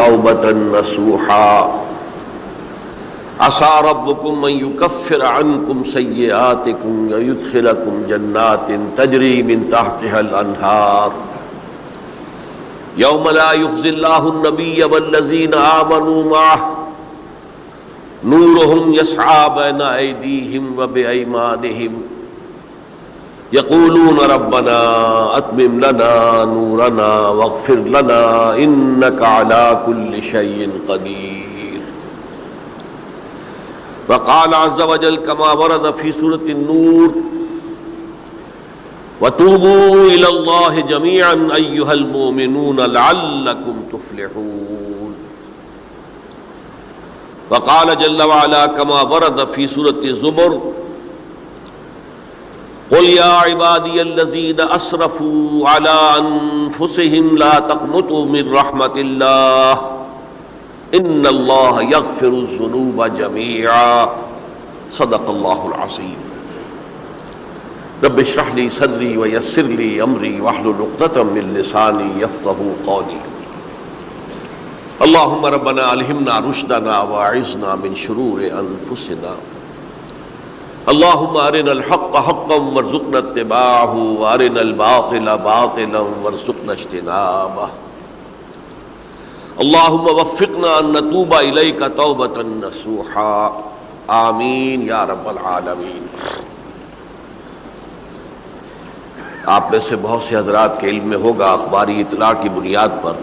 توبة نصوحا عسى ربكم أن يكفر عنكم سيئاتكم ويدخلكم جنات تجري من تحتها الأنهار يوم لا يخزي الله النبي والذين آمنوا معه نورهم يسعى بين أيديهم وبأيمانهم يقولون ربنا أتمم لنا نورنا واغفر لنا إنك على كل شيء قدير. وقال عز وجل كما ورد في سورة النور وتوبوا إلى الله جميعا أيها المؤمنون لعلكم تفلحون. وقال جل وعلا كما ورد في سورة الزمر قل يا عبادي الذين أسرفوا على أنفسهم لا تقنطوا من رحمة الله إن الله يغفر الذنوب جميعا صدق الله العظيم. رب اشرح لي صدري ويسر لي أمري واحلل عقدة من لساني يفقهوا قولي. اللهم ربنا ألهمنا رشدنا وأعذنا من شرور أنفسنا. اللهم أرنا الحق حقا وارزقنا اتباعه وأرنا الباطل باطلا وارزقنا اجتنابه. اللهم وفقنا أن نتوب إليك توبة نصوحا آمین یا رب العالمین. آپ میں سے بہت سے حضرات کے علم میں ہوگا اخباری اطلاع کی بنیاد پر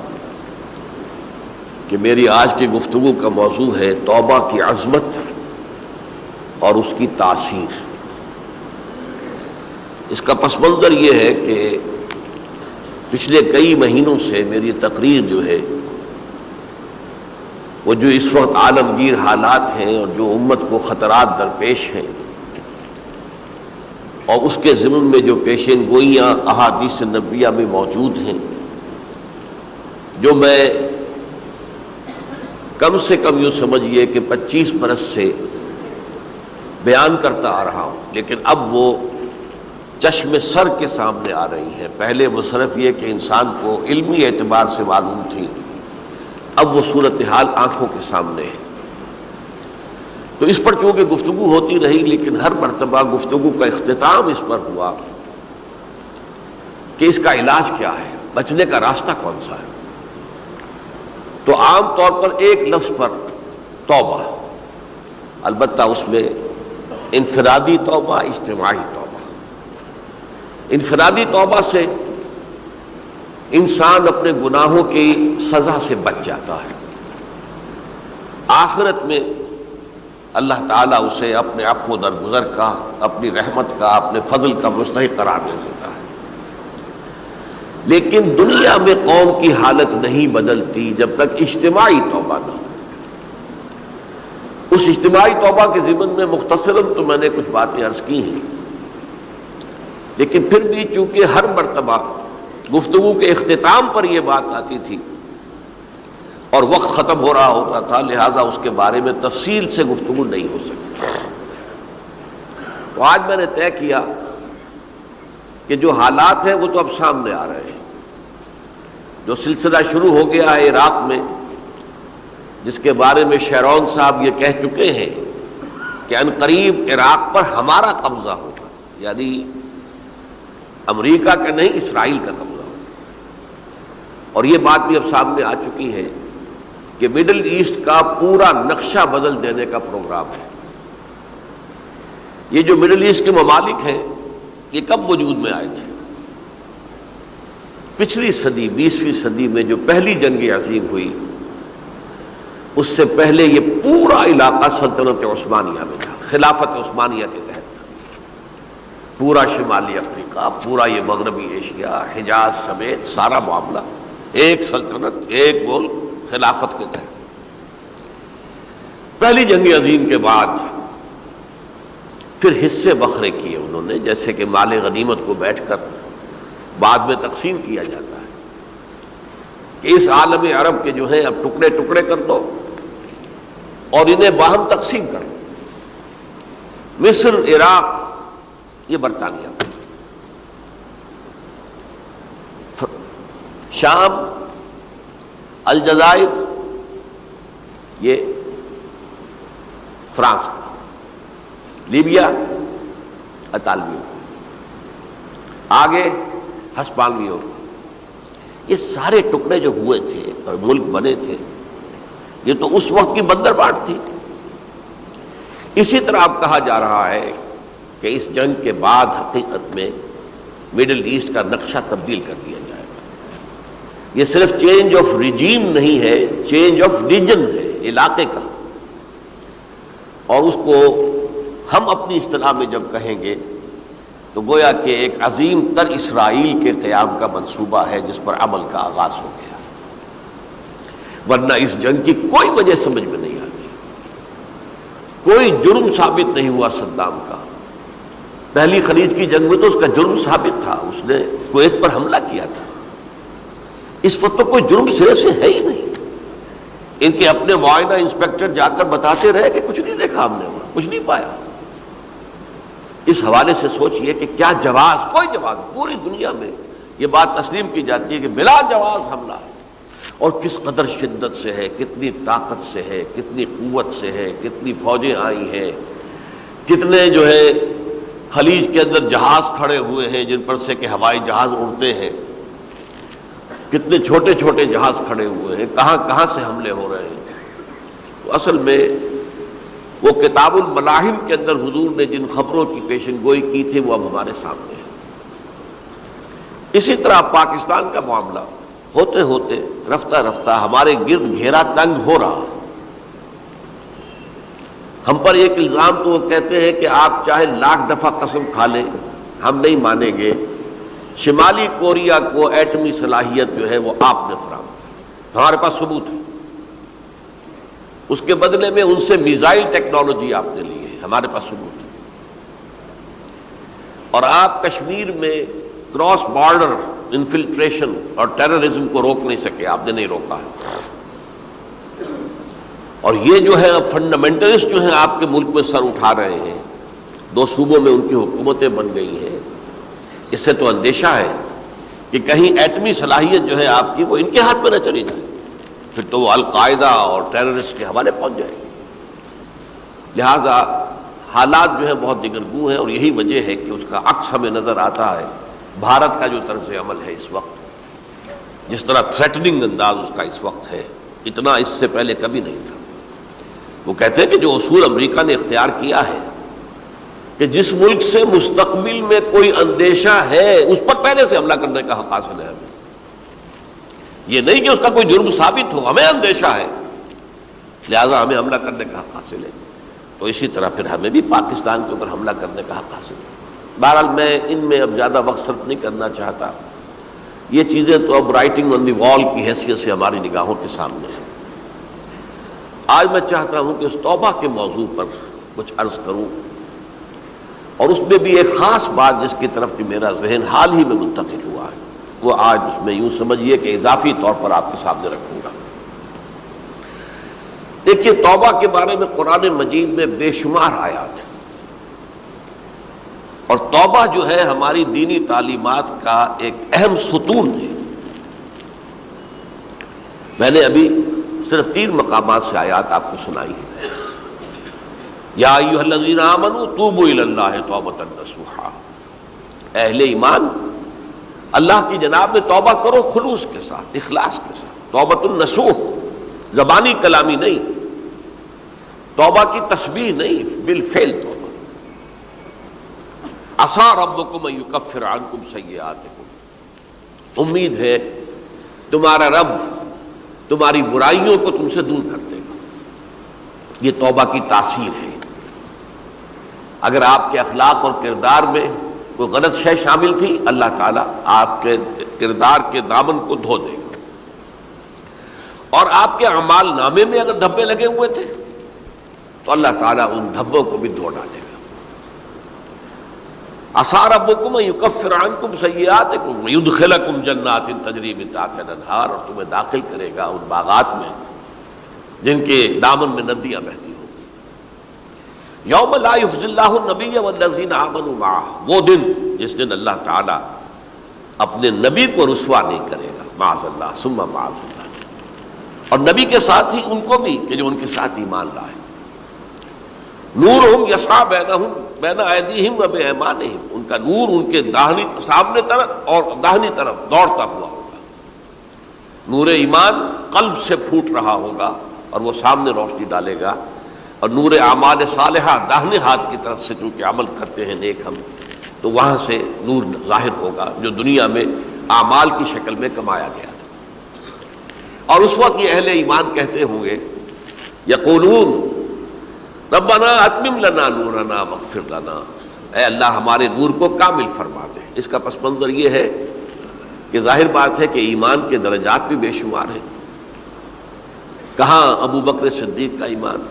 کہ میری آج کی گفتگو کا موضوع ہے توبہ کی عظمت اور اس کی تاثیر. اس کا پس منظر یہ ہے کہ پچھلے کئی مہینوں سے میری تقریر جو ہے وہ جو اس وقت عالمگیر حالات ہیں اور جو امت کو خطرات درپیش ہیں اور اس کے ضمن میں جو پیشین گوئیاں احادیث نبویہ میں موجود ہیں، جو میں کم سے کم یوں سمجھیے کہ 25 برس سے بیان کرتا آ رہا ہوں، لیکن اب وہ چشم سر کے سامنے آ رہی ہیں. پہلے وہ صرف یہ کہ انسان کو علمی اعتبار سے معلوم تھی، اب وہ صورتحال آنکھوں کے سامنے ہے. تو اس پر چونکہ گفتگو ہوتی رہی، لیکن ہر مرتبہ گفتگو کا اختتام اس پر ہوا کہ اس کا علاج کیا ہے، بچنے کا راستہ کون سا ہے. تو عام طور پر ایک لفظ پر توبہ، البتہ اس میں انفرادی توبہ، اجتماعی توبہ. انفرادی توبہ سے انسان اپنے گناہوں کی سزا سے بچ جاتا ہے. آخرت میں اللہ تعالیٰ اسے اپنے عفو و درگزر کا، اپنی رحمت کا، اپنے فضل کا مستحق قرار دے دیتا ہے. لیکن دنیا میں قوم کی حالت نہیں بدلتی جب تک اجتماعی توبہ نہ ہو. اس اجتماعی توبہ کے ضمن میں مختصراً تو میں نے کچھ باتیں عرض کی ہیں، لیکن پھر بھی چونکہ ہر مرتبہ گفتگو کے اختتام پر یہ بات آتی تھی اور وقت ختم ہو رہا ہوتا تھا، لہذا اس کے بارے میں تفصیل سے گفتگو نہیں ہو سکتی. تو آج میں نے طے کیا کہ جو حالات ہیں وہ تو اب سامنے آ رہے ہیں. جو سلسلہ شروع ہو گیا ہے عراق میں، جس کے بارے میں شیرون صاحب یہ کہہ چکے ہیں کہ عنقریب عراق پر ہمارا قبضہ ہوگا، یعنی امریکہ کا نہیں، اسرائیل کا قبضہ ہوگا. اور یہ بات بھی اب سامنے آ چکی ہے کہ مڈل ایسٹ کا پورا نقشہ بدل دینے کا پروگرام ہے. یہ جو مڈل ایسٹ کے ممالک ہیں یہ کب وجود میں آئے تھے؟ پچھلی صدی، 20ویں صدی میں جو پہلی جنگ عظیم ہوئی، اس سے پہلے یہ پورا علاقہ سلطنت عثمانیہ میں تھا، خلافت عثمانیہ کے تحت تھا. پورا شمالی افریقہ، پورا یہ مغربی ایشیا، حجاز سمیت سارا معاملہ ایک سلطنت، ایک ملک، خلافت کے تحت. پہلی جنگ عظیم کے بعد پھر حصے بکھرے کیے انہوں نے، جیسے کہ مال غنیمت کو بیٹھ کر بعد میں تقسیم کیا جاتا ہے کہ اس عالم عرب کے جو ہیں اب ٹکڑے ٹکڑے کر دو اور انہیں باہم تقسیم کر دو. مصر، عراق یہ برطانیہ، شام، الجزائر یہ فرانس کا، لیبیا اطالویوں کا، آگے ہسپانویوں کا۔ یہ سارے ٹکڑے جو ہوئے تھے اور ملک بنے تھے، یہ تو اس وقت کی بندرباٹ تھی۔ اسی طرح اب کہا جا رہا ہے کہ اس جنگ کے بعد حقیقت میں مڈل ایسٹ کا نقشہ تبدیل کر دیا جائے گا۔ یہ صرف چینج آف ریجیم نہیں ہے، چینج آف ریجن ہے، علاقے کا۔ اور اس کو ہم اپنی اصطلاح میں جب کہیں گے تو گویا کہ ایک عظیم تر اسرائیل کے قیام کا منصوبہ ہے جس پر عمل کا آغاز ہو گیا، ورنہ اس جنگ کی کوئی وجہ سمجھ میں نہیں آتی۔ کوئی جرم ثابت نہیں ہوا صدام کا۔ پہلی خلیج کی جنگ میں تو اس کا جرم ثابت تھا، اس نے کویت پر حملہ کیا تھا۔ اس وقت تو کوئی جرم سرے سے ہے ہی نہیں۔ ان کے اپنے معائنہ انسپیکٹر جا کر بتاتے رہے کہ کچھ نہیں دیکھا ہم نے، وہاں کچھ نہیں پایا۔ اس حوالے سے سوچئے کہ کیا جواز، کوئی جواز پوری دنیا میں یہ بات تسلیم کی جاتی ہے کہ بلا جواز حملہ ہے، اور کس قدر شدت سے ہے، کتنی طاقت سے ہے، کتنی قوت سے ہے، کتنی فوجیں آئی ہیں، کتنے جو ہے خلیج کے اندر جہاز کھڑے ہوئے ہیں جن پر سے کہ ہوائی جہاز اڑتے ہیں، کتنے چھوٹے چھوٹے جہاز کھڑے ہوئے ہیں، کہاں کہاں سے حملے ہو رہے ہیں۔ تو اصل میں وہ کتاب الملاحم کے اندر حضور نے جن خبروں کی پیشن گوئی کی تھی وہ اب ہمارے سامنے ہے۔ اسی طرح پاکستان کا معاملہ ہوتے ہوتے رفتہ رفتہ ہمارے گرد گھیرا تنگ ہو رہا۔ ہم پر ایک الزام تو وہ کہتے ہیں کہ آپ چاہے لاکھ دفعہ قسم کھا لیں ہم نہیں مانیں گے، شمالی کوریا کو ایٹمی صلاحیت جو ہے وہ آپ نے فراہم کی، ہمارے پاس ثبوت ہے۔ اس کے بدلے میں ان سے میزائل ٹیکنالوجی آپ نے لی ہے، ہمارے پاس ثبوت ہے۔ اور آپ کشمیر میں کراس بارڈر انفلٹریشن اور ٹیررزم کو روک نہیں سکے، آپ نے نہیں روکا ہے۔ اور یہ جو ہے فنڈامنٹلسٹ جو ہیں آپ کے ملک میں سر اٹھا رہے ہیں، 2 صوبوں میں ان کی حکومتیں بن گئی ہیں، اس سے تو اندیشہ ہے کہ کہیں ایٹمی صلاحیت جو ہے آپ کی وہ ان کے ہاتھ میں نہ چلی جائے، پھر تو وہ القاعدہ اور ٹیررسٹ کے حوالے پہنچ جائے گی۔ لہذا حالات جو ہے بہت دگرگوں ہیں، اور یہی وجہ ہے کہ اس کا عکس ہمیں نظر آتا ہے بھارت کا جو طرز عمل ہے اس وقت، جس طرح تھریٹننگ انداز اس کا اس وقت ہے، اتنا اس سے پہلے کبھی نہیں تھا۔ وہ کہتے ہیں کہ جو اصول امریکہ نے اختیار کیا ہے کہ جس ملک سے مستقبل میں کوئی اندیشہ ہے اس پر پہلے سے حملہ کرنے کا حق حاصل ہے ہمیں، یہ نہیں کہ اس کا کوئی جرم ثابت ہو، ہمیں اندیشہ ہے لہذا ہمیں حملہ کرنے کا حق حاصل ہے، تو اسی طرح پھر ہمیں بھی پاکستان کے اوپر حملہ کرنے کا حق حاصل ہے۔ بہرحال میں ان میں اب زیادہ وقت صرف نہیں کرنا چاہتا، یہ چیزیں تو اب رائٹنگ آن دی وال کی حیثیت سے ہماری نگاہوں کے سامنے ہیں۔ آج میں چاہتا ہوں کہ اس توبہ کے موضوع پر کچھ عرض کروں، اور اس میں بھی ایک خاص بات جس کی طرف کہ میرا ذہن حال ہی میں منتقل ہوا ہے، وہ آج اس میں یوں سمجھیے کہ اضافی طور پر آپ کے سامنے رکھوں گا۔ دیکھیے، توبہ کے بارے میں قرآن مجید میں بے شمار آیات ہیں، اور توبہ جو ہے ہماری دینی تعلیمات کا ایک اہم ستون ہے۔ میں نے ابھی صرف 3 مقامات سے آیات آپ کو سنائی ہے۔ یا ایھا الذین آمنوا توبوا الی اللہ توبۃ نصوحا، اہل ایمان اللہ کی جناب میں توبہ کرو خلوص کے ساتھ، اخلاص کے ساتھ۔ توبۃ النصوح، زبانی کلامی نہیں، توبہ کی تسبیح نہیں، بالفعل توبہ۔ عسیٰ ربکم ان یکفر عنکم سیئاتکم، امید ہے تمہارا رب تمہاری برائیوں کو تم سے دور کر دے گا۔ یہ توبہ کی تاثیر ہے۔ اگر آپ کے اخلاق اور کردار میں کوئی غلط شے شامل تھی، اللہ تعالیٰ آپ کے کردار کے دامن کو دھو دے گا، اور آپ کے اعمال نامے میں اگر دھبے لگے ہوئے تھے تو اللہ تعالیٰ ان دھبوں کو بھی دھو ڈالے گا۔ عسیٰ ربکم ان یکفر عنکم سیئاتکم ویدخلکم جنات تجری من تحتہا الانہار، اور تمہیں داخل کرے گا ان باغات میں جن کے دامن میں ندیاں بہتی ہوں گی۔ یوم لا یخزی اللہ النبی والذین آمنوا معہ، وہ دن جس دن اللہ تعالیٰ اپنے نبی کو رسوا نہیں کرے گا، معاذ اللہ ثم معاذ اللہ، اور نبی کے ساتھ ہی ان کو بھی کہ جو ان کے ساتھ ایمان لائے. نورہم یسعی بینہم بین ایدیہم و بایمانہم، ان کا نور ان کے سامنے طرف اور داہنی طرف دوڑتا ہوا ہوگا. نور ایمان قلب سے پھوٹ رہا ہوگا اور وہ سامنے روشنی ڈالے گا، اور نور اعمال صالحہ داہنے ہاتھ کی طرف سے چونکہ عمل کرتے ہیں نیک ہم، تو وہاں سے نور ظاہر ہوگا جو دنیا میں اعمال کی شکل میں کمایا گیا تھا. اور اس وقت یہ اہل ایمان کہتے ہوں گے یقولون ربنا اتمم لنا نورنا واغفر لنا، اے اللہ ہمارے نور کو کامل فرما دے. اس کا پس منظر یہ ہے کہ ظاہر بات ہے کہ ایمان کے درجات بھی بے شمار ہیں. کہاں ابو بکر صدیق کا ایمان،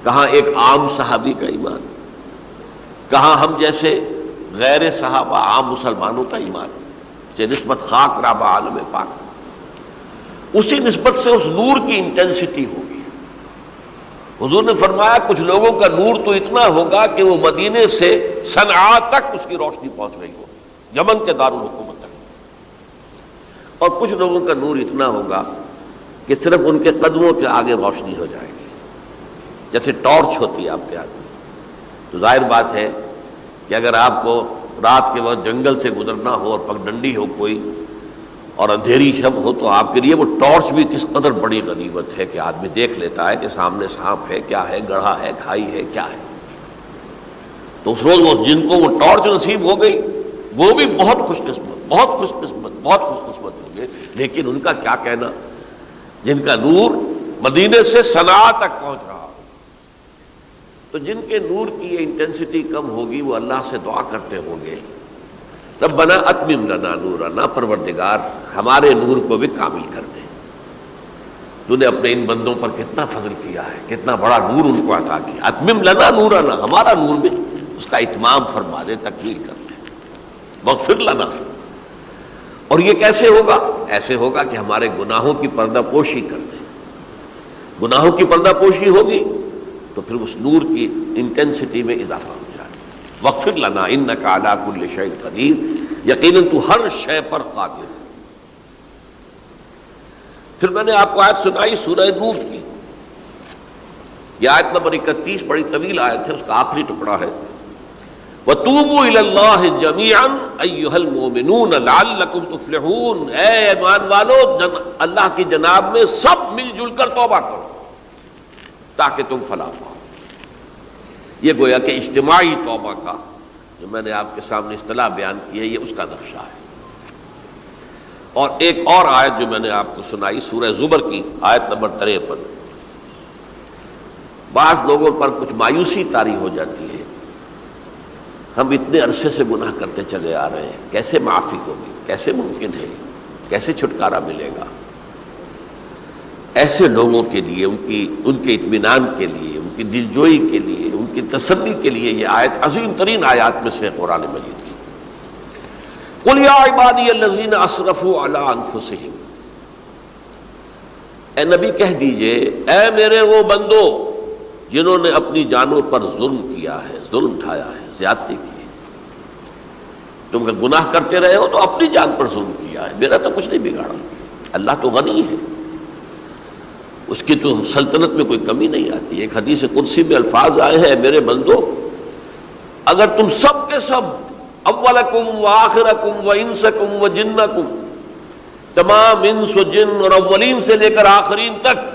کہاں ایک عام صحابی کا ایمان، کہاں ہم جیسے غیر صحابہ عام مسلمانوں کا ایمان، کہ نسبت خاک رابع عالم پاک، اسی نسبت سے اس نور کی انٹینسٹی ہوگی. حضور نے فرمایا کچھ لوگوں کا نور تو اتنا ہوگا کہ وہ مدینے سے صنعاء تک اس کی روشنی پہنچ رہی ہوگی، یمن کے دارالحکومت تک. اور کچھ لوگوں کا نور اتنا ہوگا کہ صرف ان کے قدموں کے آگے روشنی ہو جائے گی، جیسے ٹارچ ہوتی ہے آپ کے ہاتھ میں. تو ظاہر بات ہے کہ اگر آپ کو رات کے وقت جنگل سے گزرنا ہو اور پگڈنڈی ہو کوئی اور اندھیری شب ہو، تو آپ کے لیے وہ ٹارچ بھی کس قدر بڑی غنیمت ہے کہ آدمی دیکھ لیتا ہے کہ سامنے سانپ ہے، کیا ہے، گڑھا ہے، کھائی ہے، کیا ہے. تو اس روز وہ جن کو وہ ٹارچ نصیب ہو گئی وہ بھی بہت خوش قسمت، بہت خوش قسمت، بہت خوش قسمت ہوں گے. لیکن ان کا کیا کہنا جن کا نور مدینے سے صنعاء تک پہنچ رہا ہو. تو جن کے نور کی یہ انٹینسٹی کم ہوگی وہ اللہ سے دعا کرتے ہوں گے ربنا اتمم لنا نورنا، پروردگار ہمارے نور کو بھی کامل کر دے. تو نے اپنے ان بندوں پر کتنا فضل کیا ہے، کتنا بڑا نور ان کو عطا کیا. اتمم لنا نورنا، ہمارا نور بھی اس کا اتمام فرما دے، تکمیل کر دے. واغفر لنا، اور یہ کیسے ہوگا؟ ایسے ہوگا کہ ہمارے گناہوں کی پردہ پوشی کر دے. گناہوں کی پردہ پوشی ہوگی تو پھر اس نور کی انٹینسٹی میں اضافہ ہو جائے. واغفر لنا انک علی کل شیء قدیر، یقیناً تو ہر شے پر قادر ہے. پھر میں نے آپ کو آیت سنائی سورہ نور کی، یہ آیت نمبر 31 بڑی طویل آیت ہے، اس کا آخری ٹکڑا ہے وَتُوبُوا إِلَى اللَّهِ جَمِيعًا أَيُّهَا الْمُؤْمِنُونَ لَعَلَّكُمْ تُفْلِحُونَ، اے ایمان والو اللہ کی جناب میں سب مل جل کر توبہ کرو تاکہ تم فلاح پاؤ. یہ گویا کہ اجتماعی توبہ کا جو میں نے آپ کے سامنے اصطلاح بیان کی ہے، یہ اس کا نقشہ ہے. اور ایک اور آیت جو میں نے آپ کو سنائی سورہ زمر کی آیت نمبر 53. بعض لوگوں پر کچھ مایوسی طاری ہو جاتی ہے، ہم اتنے عرصے سے گناہ کرتے چلے آ رہے ہیں، کیسے معافی ہوگی، کیسے ممکن ہے، کیسے چھٹکارا ملے گا. ایسے لوگوں کے لیے ان کے اطمینان کے لیے، ان کی دلجوئی کے لیے، ان کی تسلی کے لیے یہ آیت عظیم ترین آیات میں سے قرآن مجید کی. قل یا عبادی الذین اسرفوا علی انفسہم، اے نبی کہہ دیجئے اے میرے وہ بندو جنہوں نے اپنی جانوں پر ظلم کیا ہے، ظلم اٹھایا ہے، زیادتی کی ہے. تم گناہ کرتے رہے ہو تو اپنی جان پر ظلم کیا ہے، میرا تو کچھ نہیں بگاڑا. اللہ تو غنی ہے، اس کی تو سلطنت میں کوئی کمی نہیں آتی. ایک حدیث قدسی میں الفاظ آئے ہیں میرے بندو اگر تم سب کے سب اولکم و آخرکم و انسکم و جنکم، تمام انس و جن اور اولین سے لے کر آخرین تک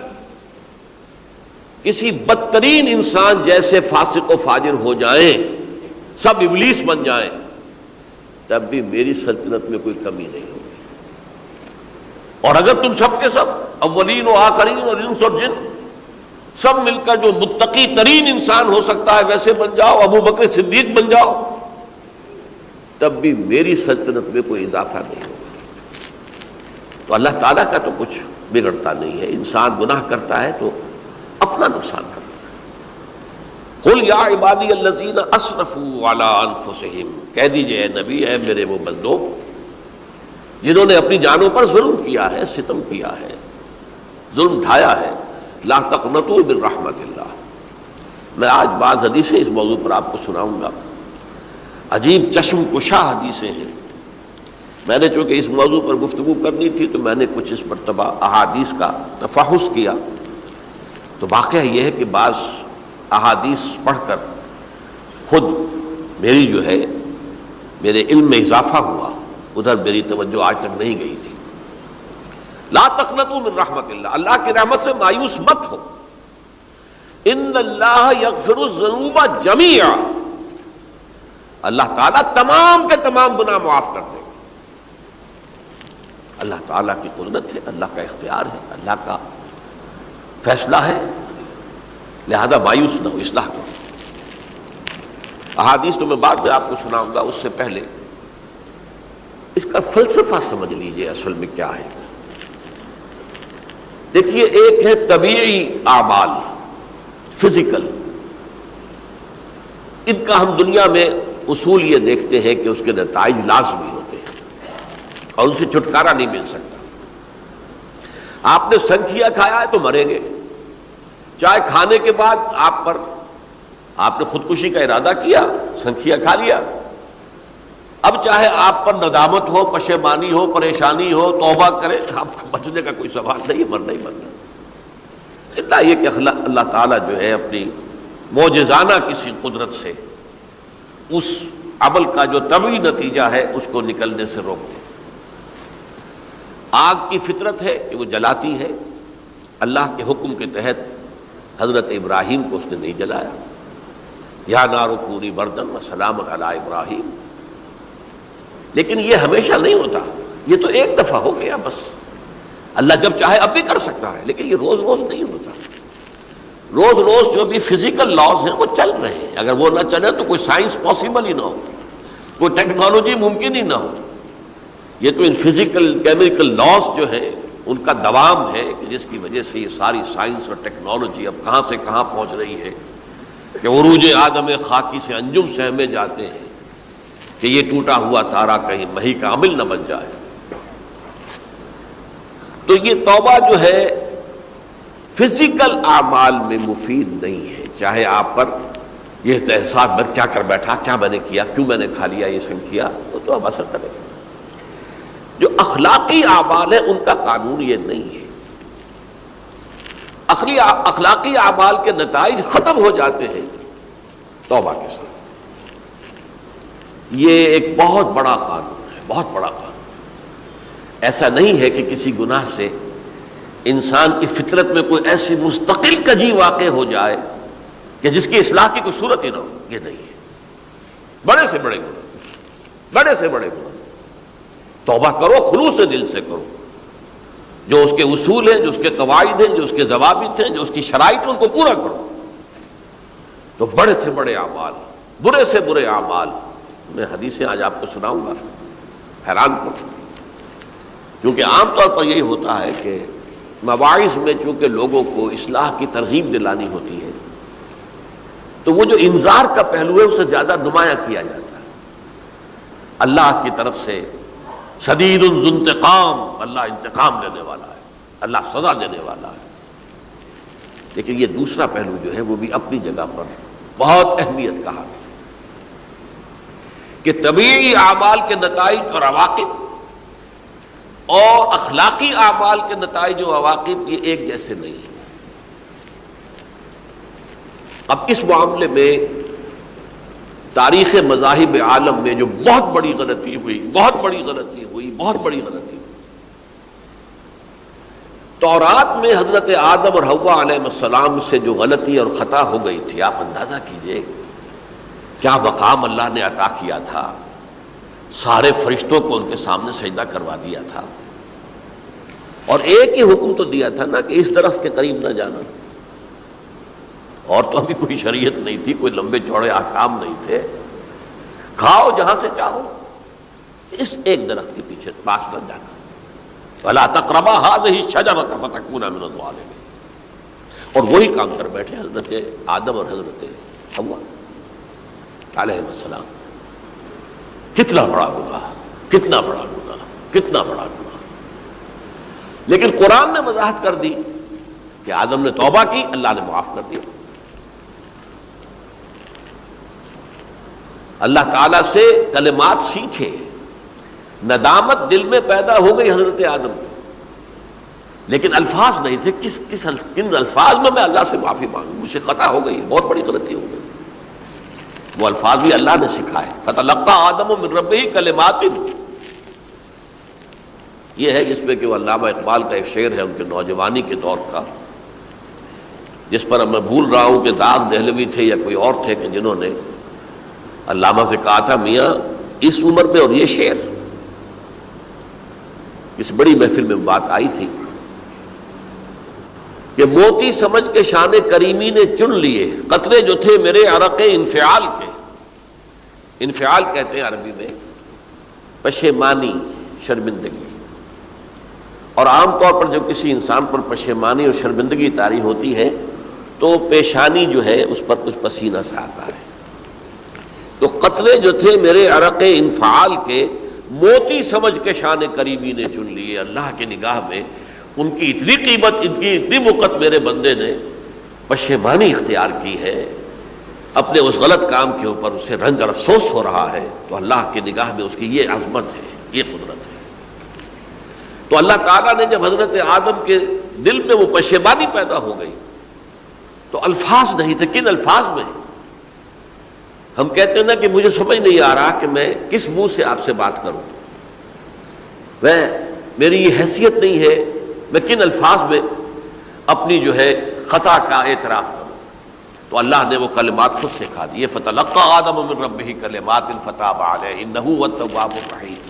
کسی بدترین انسان جیسے فاسق و فاجر ہو جائیں، سب ابلیس بن جائیں، تب بھی میری سلطنت میں کوئی کمی نہیں ہوگی. اور اگر تم سب کے سب اولین و آخرین اور انس اور جن سب مل کر جو متقی ترین انسان ہو سکتا ہے ویسے بن جاؤ، ابو بکر صدیق بن جاؤ، تب بھی میری سلطنت میں کوئی اضافہ نہیں ہوگا. تو اللہ تعالیٰ کا تو کچھ بگڑتا نہیں ہے. انسان گناہ کرتا ہے تو اپنا نقصان کرتا ہے. قل یا عبادی الذین اسرفوا علی انفسہم، کہہ دیجئے اے نبی اے میرے وہ بندو جنہوں نے اپنی جانوں پر ظلم کیا ہے، ستم کیا ہے، ظلم ڈھایا ہے، لا تقنطوا من رحمت اللہ. میں آج بعض حدیثیں اس موضوع پر آپ کو سناؤں گا، عجیب چشم کشا حدیثیں ہیں. میں نے چونکہ اس موضوع پر گفتگو کرنی تھی تو میں نے کچھ اس مرتبہ احادیث کا تفحص کیا، تو واقعہ یہ ہے کہ بعض احادیث پڑھ کر خود میری جو ہے میرے علم میں اضافہ ہوا، ادھر میری توجہ آج تک نہیں گئی تھی۔ لا تقنطوا من رحمت اللہ، اللہ کی رحمت سے مایوس مت ہو۔ ان اللہ یغفر الذنوب جميعا، اللہ تعالیٰ تمام کے تمام گناہ معاف کر دے گا۔ اللہ تعالیٰ کی قدرت ہے، اللہ کا اختیار ہے، اللہ کا فیصلہ ہے، لہذا مایوس نہ ہو، اصلاح کرو۔ احادیث تو میں بعد میں آپ کو سناؤں گا، اس سے پہلے اس کا فلسفہ سمجھ لیجئے اصل میں کیا ہے۔ دیکھیے، ایک ہے طبیعی اعمال، فزیکل، ان کا ہم دنیا میں اصول یہ دیکھتے ہیں کہ اس کے نتائج لازمی ہوتے ہیں اور ان سے چھٹکارا نہیں مل سکتا۔ آپ نے سنکھیا کھایا ہے تو مریں گے، چائے کھانے کے بعد آپ نے خودکشی کا ارادہ کیا، سنکھیا کھا لیا، اب چاہے آپ پر ندامت ہو، پشیمانی ہو، پریشانی ہو، توبہ کرے، آپ کو بچنے کا کوئی سوال نہیں، مرنا ہی مرنا۔ اتنا یہ کہ اللہ تعالیٰ جو ہے اپنی معجزانہ کسی قدرت سے اس عمل کا جو طبعی نتیجہ ہے اس کو نکلنے سے روک دے۔ آگ کی فطرت ہے کہ وہ جلاتی ہے، اللہ کے حکم کے تحت حضرت ابراہیم کو اس نے نہیں جلایا، یا نار کونی بردن وسلام علی ابراہیم۔ لیکن یہ ہمیشہ نہیں ہوتا، یہ تو ایک دفعہ ہو گیا بس۔ اللہ جب چاہے اب بھی کر سکتا ہے، لیکن یہ روز روز نہیں ہوتا۔ روز روز جو بھی فزیکل لاز ہیں وہ چل رہے ہیں، اگر وہ نہ چلے تو کوئی سائنس پاسبل ہی نہ ہو، کوئی ٹیکنالوجی ممکن ہی نہ ہو۔ یہ تو ان فزیکل کیمیکل لاز جو ہیں ان کا دوام ہے کہ جس کی وجہ سے یہ ساری سائنس اور ٹیکنالوجی اب کہاں سے کہاں پہنچ رہی ہے کہ عروج آدم خاکی سے انجم سہمے جاتے ہیں کہ یہ ٹوٹا ہوا تارا کہیں مہی کا عامل نہ بن جائے۔ تو یہ توبہ جو ہے فزیکل اعمال میں مفید نہیں ہے، چاہے آپ پر یہ احساس میں کیا کر بیٹھا، کیا میں نے کیا، کیوں میں نے کھا لیا یہ سنکھیا، وہ تو اب اثر کرے گا۔ جو اخلاقی اعمال ہیں ان کا قانون یہ نہیں ہے۔ اخلاقی اعمال کے نتائج ختم ہو جاتے ہیں توبہ کے ساتھ۔ یہ ایک بہت بڑا قانون ہے، بہت بڑا قانون۔ ایسا نہیں ہے کہ کسی گناہ سے انسان کی فطرت میں کوئی ایسی مستقل کجی واقع ہو جائے کہ جس کی اصلاح کی کوئی صورت ہی نہ ہو، یہ نہیں ہے۔ بڑے سے بڑے گناہ، بڑے سے بڑے گناہ توبہ کرو، خلوص دل سے کرو، جو اس کے اصول ہیں، جو اس کے قواعد ہیں، جو اس کے ضوابط ہیں، جو اس کی شرائط ہیں، ان کو پورا کرو۔ تو بڑے سے بڑے اعمال، برے سے برے اعمال، میں حدیثیں آج آپ کو سناؤں گا، حیران کروں، کیونکہ عام طور پر یہی ہوتا ہے کہ مواعظ میں چونکہ لوگوں کو اصلاح کی ترغیب دلانی ہوتی ہے تو وہ جو انذار کا پہلو ہے اسے زیادہ نمایاں کیا جاتا ہے۔ اللہ کی طرف سے شدید ذو انتقام، اللہ انتقام لینے والا ہے، اللہ سزا دینے والا ہے۔ لیکن یہ دوسرا پہلو جو ہے وہ بھی اپنی جگہ پر بہت اہمیت کا حامل ہے کہ طبیعی اعمال کے نتائج اور عواقب اور اخلاقی اعمال کے نتائج و عواقب یہ ایک جیسے نہیں ہیں۔ اب اس معاملے میں تاریخ مذاہب عالم میں جو بہت بڑی غلطی ہوئی، بہت بڑی غلطی ہوئی، بہت بڑی غلطی ہوئی، تورات میں حضرت آدم اور حوا علیہ السلام سے جو غلطی اور خطا ہو گئی تھی، آپ اندازہ کیجئے کیا مقام اللہ نے عطا کیا تھا، سارے فرشتوں کو ان کے سامنے سجدہ کروا دیا تھا، اور ایک ہی حکم تو دیا تھا نا کہ اس درخت کے قریب نہ جانا، اور تو ابھی کوئی شریعت نہیں تھی، کوئی لمبے چوڑے احکام نہیں تھے، کھاؤ جہاں سے چاہو، اس ایک درخت کے پیچھے پاس نہ جانا، وَلَا تَقْرَبَا هَٰذِهِ الشَّجَرَةَ فَتَكُونَا مِنَ الظَّالِمِينَ۔ اور وہی کام کر بیٹھے حضرت آدم اور حضرت حوا علیہ السلام۔ کتنا بڑا گناہ، کتنا بڑا گناہ، کتنا بڑا گناہ۔ لیکن قرآن نے وضاحت کر دی کہ آدم نے توبہ کی، اللہ نے معاف کر دیا۔ اللہ تعالیٰ سے کلمات سیکھے، ندامت دل میں پیدا ہو گئی حضرت آدم کو، لیکن الفاظ نہیں تھے. کن الفاظ میں اللہ سے معافی مانگوں، مجھ سے خطا ہو گئی، بہت بڑی غلطی ہو گئی. وہ الفاظ بھی اللہ نے سکھائے. فتلقى آدم من ربہ کلمات، یہ ہے جس پہ کہ وہ علامہ اقبال کا ایک شعر ہے ان کے نوجوانی کے دور کا، جس پر اب میں بھول رہا ہوں کہ داغ دہلوی تھے یا کوئی اور تھے کہ جنہوں نے علامہ سے کہا تھا میاں اس عمر میں اور یہ شعر. اس بڑی محفل میں بات آئی تھی کہ موتی سمجھ کے شان کریمی نے چن لیے قطرے جو تھے میرے عرق انفعال کے. انفعال کہتے ہیں عربی میں پشیمانی، شرمندگی. اور عام طور پر جب کسی انسان پر پشیمانی اور شرمندگی طاری ہوتی ہے تو پیشانی جو ہے اس پر کچھ پسینہ سا آتا ہے. تو قطرے جو تھے میرے عرق انفعال کے موتی سمجھ کے شان کریمی نے چن لیے. اللہ کی نگاہ میں ان کی اتنی قیمت، ان کی اتنی وقت میرے بندے نے پشیمانی اختیار کی ہے اپنے اس غلط کام کے اوپر، اسے رنج اور افسوس ہو رہا ہے. تو اللہ کی نگاہ میں اس کی یہ عظمت ہے، یہ قدرت ہے. تو اللہ تعالیٰ نے جب حضرت آدم کے دل میں وہ پشیمانی پیدا ہو گئی تو الفاظ نہیں تھے. کن الفاظ میں؟ ہم کہتے ہیں نا کہ مجھے سمجھ نہیں آ رہا کہ میں کس منہ سے آپ سے بات کروں، میری یہ حیثیت نہیں ہے، میں کن الفاظ میں اپنی جو ہے خطا کا اعتراف کروں. تو اللہ نے وہ کلمات خود سکھا دی. فتلقى آدم من ربہ کلمات فتاب علیہ انہ هو التواب الرحیم.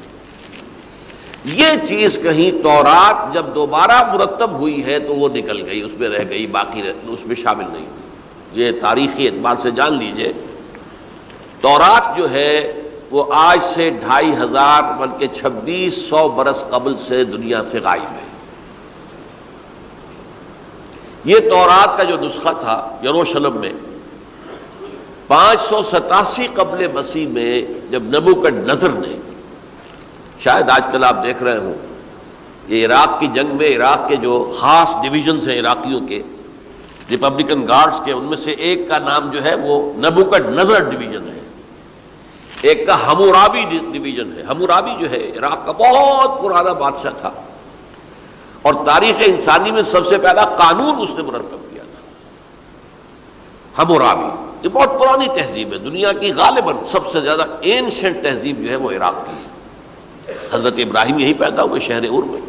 یہ چیز کہیں تورات جب دوبارہ مرتب ہوئی ہے تو وہ نکل گئی، اس میں رہ گئی، باقی اس میں شامل نہیں. یہ تاریخی اعتبار سے جان لیجئے تورات جو ہے وہ آج سے 2500 بلکہ 2600 برس قبل سے دنیا سے غائب ہے. یہ تورات کا جو نسخہ تھا یروشلم میں 587 قبل مسیح میں جب نبوکدنضر نے، شاید آج کل آپ دیکھ رہے ہوں یہ عراق کی جنگ میں عراق کے جو خاص ڈویژنز ہیں عراقیوں کے ریپبلکن گارڈز کے، ان میں سے ایک کا نام جو ہے وہ نبوکدنضر ڈویژن ہے، ایک کا حمورابی ڈویژن ہے. حمورابی جو ہے عراق کا بہت پرانا بادشاہ تھا اور تاریخ انسانی میں سب سے پہلا قانون اس نے مرتب کیا تھا. حمورابی یہ بہت پرانی تہذیب ہے، دنیا کی غالباً سب سے زیادہ اینشنٹ تہذیب جو ہے وہ عراق کی ہے. حضرت ابراہیم یہی پیدا ہوئے شہر اور میں.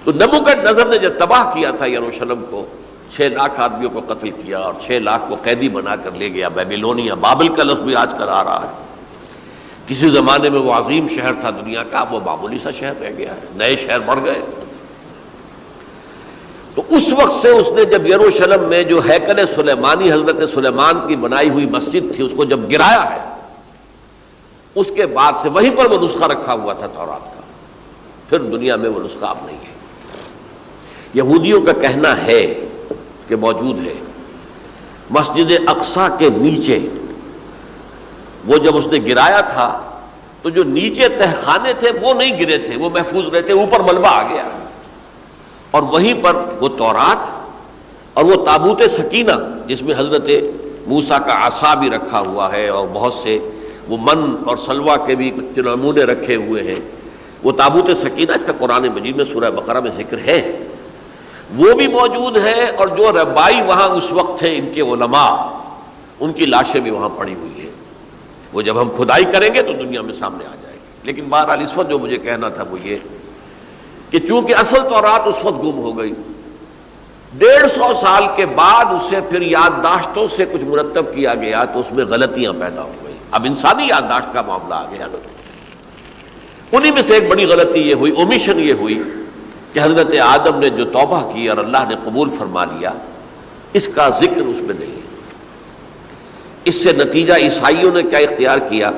تو نبوکدنضر نے جب تباہ کیا تھا یروشلم کو، 6 لاکھ آدمیوں کو قتل کیا اور 6 لاکھ کو قیدی بنا کر لے گیا بیبیلونیا. بابل کا لفظ بھی آج کل آ رہا ہے. کسی زمانے میں وہ عظیم شہر تھا دنیا کا، اب وہ معمولی سا شہر رہ گیا ہے، نئے شہر بڑھ گئے. تو اس وقت سے اس نے جب یروشلم میں جو ہیکل سلیمانی حضرت سلیمان کی بنائی ہوئی مسجد تھی اس کو جب گرایا ہے، اس کے بعد سے وہیں پر وہ نسخہ رکھا ہوا تھا تورات کا. پھر دنیا میں وہ نسخہ اب نہیں ہے. یہودیوں کا کہنا ہے کہ موجود ہے مسجد اقصی کے نیچے. وہ جب اس نے گرایا تھا تو جو نیچے تہخانے تھے وہ نہیں گرے تھے، وہ محفوظ رہے تھے، اوپر ملبہ آ گیا اور وہیں پر وہ تورات اور وہ تابوت سکینہ جس میں حضرت موسیٰ کا عصا بھی رکھا ہوا ہے اور بہت سے وہ من اور سلوہ کے بھی کچھ نمونے رکھے ہوئے ہیں. وہ تابوت سکینہ اس کا قرآن مجید میں سورہ بقرہ میں ذکر ہے، وہ بھی موجود ہے. اور جو ربائی وہاں اس وقت تھے ان کے علماء، ان کی لاشیں بھی وہاں پڑی ہوئی ہیں. وہ جب ہم کھدائی کریں گے تو دنیا میں سامنے آ جائے گی. لیکن بہرحال اس وقت جو مجھے کہنا تھا وہ یہ کہ چونکہ اصل تورات اس وقت گم ہو گئی، 150 سال کے بعد اسے پھر یادداشتوں سے کچھ مرتب کیا گیا تو اس میں غلطیاں پیدا ہو گئی. اب انسانی یادداشت کا معاملہ آ گیا. انہی میں سے ایک بڑی غلطی یہ ہوئی، اومیشن یہ ہوئی کہ حضرت آدم نے جو توبہ کی اور اللہ نے قبول فرما لیا، اس کا ذکر اس میں نہیں ہے. اس سے نتیجہ عیسائیوں نے کیا اختیار کیا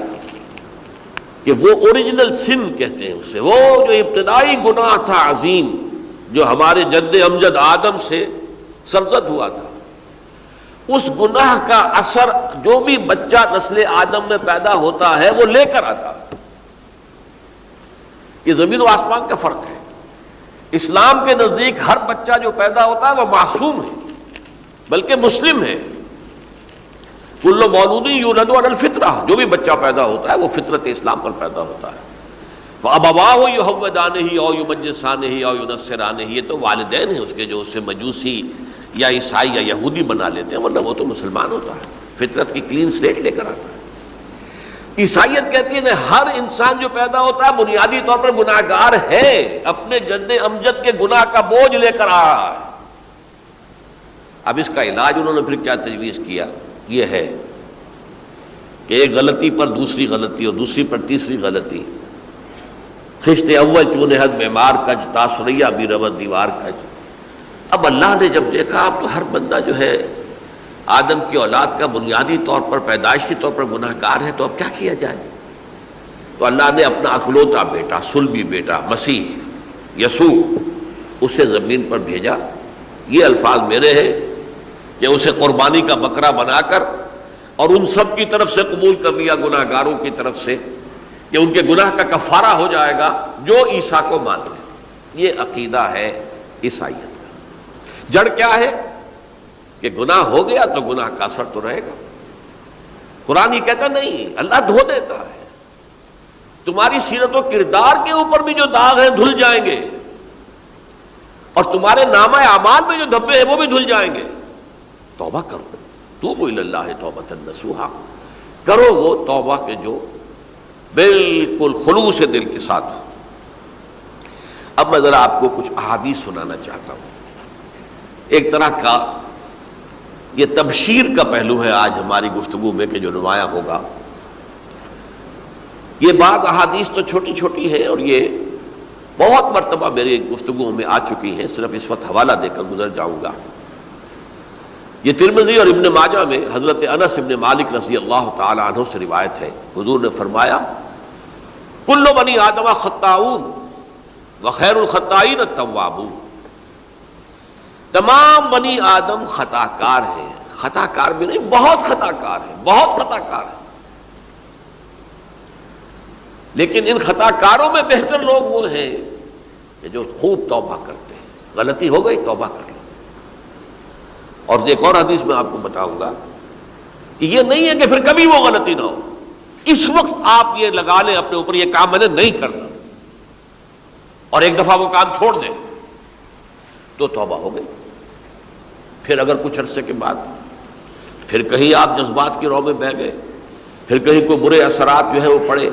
کہ وہ اوریجنل سن کہتے ہیں اسے، وہ جو ابتدائی گناہ تھا عظیم جو ہمارے جد امجد آدم سے سرزد ہوا تھا، اس گناہ کا اثر جو بھی بچہ نسل آدم میں پیدا ہوتا ہے وہ لے کر آتا. یہ زمین و آسمان کا فرق ہے. اسلام کے نزدیک ہر بچہ جو پیدا ہوتا ہے وہ معصوم ہے بلکہ مسلم ہے. کل مولود یولد علی الفطرہ، جو بھی بچہ پیدا ہوتا ہے وہ فطرت اسلام پر پیدا ہوتا ہے. فَأَبَوَاهُ يُهَوِّدَانِهِ أَوْ يُمَجِّسَانِهِ أَوْ يُنَصِّرَانِهِ، یہ تو والدین ہیں اس کے جو اسے مجوسی یا عیسائی یا یہودی بنا لیتے ہیں، ورنہ وہ تو مسلمان ہوتا ہے، فطرت کی کلین سلیٹ لے کر آتا ہے۔ عیسائیت کہتی ہے ہر انسان جو پیدا ہوتا ہے بنیادی طور پر گناہگار ہے، اپنے جد امجد کے گناہ کا بوجھ لے کر آیا ہے۔ اب اس کا علاج انہوں نے پھر کیا تجویز کیا، یہ ہے کہ ایک غلطی پر دوسری غلطی اور دوسری پر تیسری غلطی، خشت اول چون حد معمار کج، تاثریہ بھی رود دیوار کج۔ اب اللہ نے جب دیکھا اب تو ہر بندہ جو ہے آدم کی اولاد کا بنیادی طور پر پیدائشی طور پر گناہ گار ہے، تو اب کیا کیا جائے؟ تو اللہ نے اپنا اکلوتا بیٹا، صلبی بیٹا مسیح یسوع اسے زمین پر بھیجا۔ یہ الفاظ میرے ہیں کہ اسے قربانی کا بکرا بنا کر اور ان سب کی طرف سے قبول کر لیا، گناہ گاروں کی طرف سے، کہ ان کے گناہ کا کفارہ ہو جائے گا جو عیسیٰ کو مان لے۔ یہ عقیدہ ہے عیسائیت کا۔ جڑ کیا ہے کہ گناہ ہو گیا تو گناہ کا اثر تو رہے گا۔ قرآن یہ کہتا نہیں، اللہ دھو دیتا ہے، تمہاری سیرت و کردار کے اوپر بھی جو داغ ہیں دھل جائیں گے، اور تمہارے نامہ اعمال میں جو دھبے ہیں وہ بھی دھل جائیں گے۔ توبہ کرو، توبوا الی اللہ توبۃ نصوحا، کرو وہ توبہ کہ جو بالکل خلوص دل کے ساتھ ہو۔ اب میں ذرا آپ کو کچھ احادیث سنانا چاہتا ہوں۔ ایک طرح کا یہ تبشیر کا پہلو ہے آج ہماری گفتگو میں کہ جو نمایاں ہوگا۔ یہ بعض احادیث تو چھوٹی چھوٹی ہیں اور یہ بہت مرتبہ میری گفتگو میں آ چکی ہیں، صرف اس وقت حوالہ دے کر گزر جاؤں گا۔ یہ ترمذی اور ابن ماجہ میں حضرت انس ابن مالک رضی اللہ تعالی عنہ سے روایت ہے، حضور نے فرمایا کل بنی آدم خطاؤون وخیر الخطائین التوابون، تمام بنی آدم خطا کار ہیں، خطا کار بھی نہیں، بہت خطا کار ہیں، بہت خطا کار ہیں، لیکن ان خطا کاروں میں بہتر لوگ وہ ہیں کہ جو خوب توبہ کرتے ہیں۔ غلطی ہو گئی توبہ کر لو۔ اور ایک اور حدیث میں آپ کو بتاؤں گا کہ یہ نہیں ہے کہ پھر کبھی وہ غلطی نہ ہو، اس وقت آپ یہ لگا لیں اپنے اوپر یہ کام میں نے نہیں کرنا، اور ایک دفعہ وہ کام چھوڑ دیں تو توبہ ہو گئی۔ پھر اگر کچھ عرصے کے بعد پھر کہیں آپ جذبات کی رو میں بہہ گئے، پھر کہیں کوئی برے اثرات جو ہے وہ پڑے،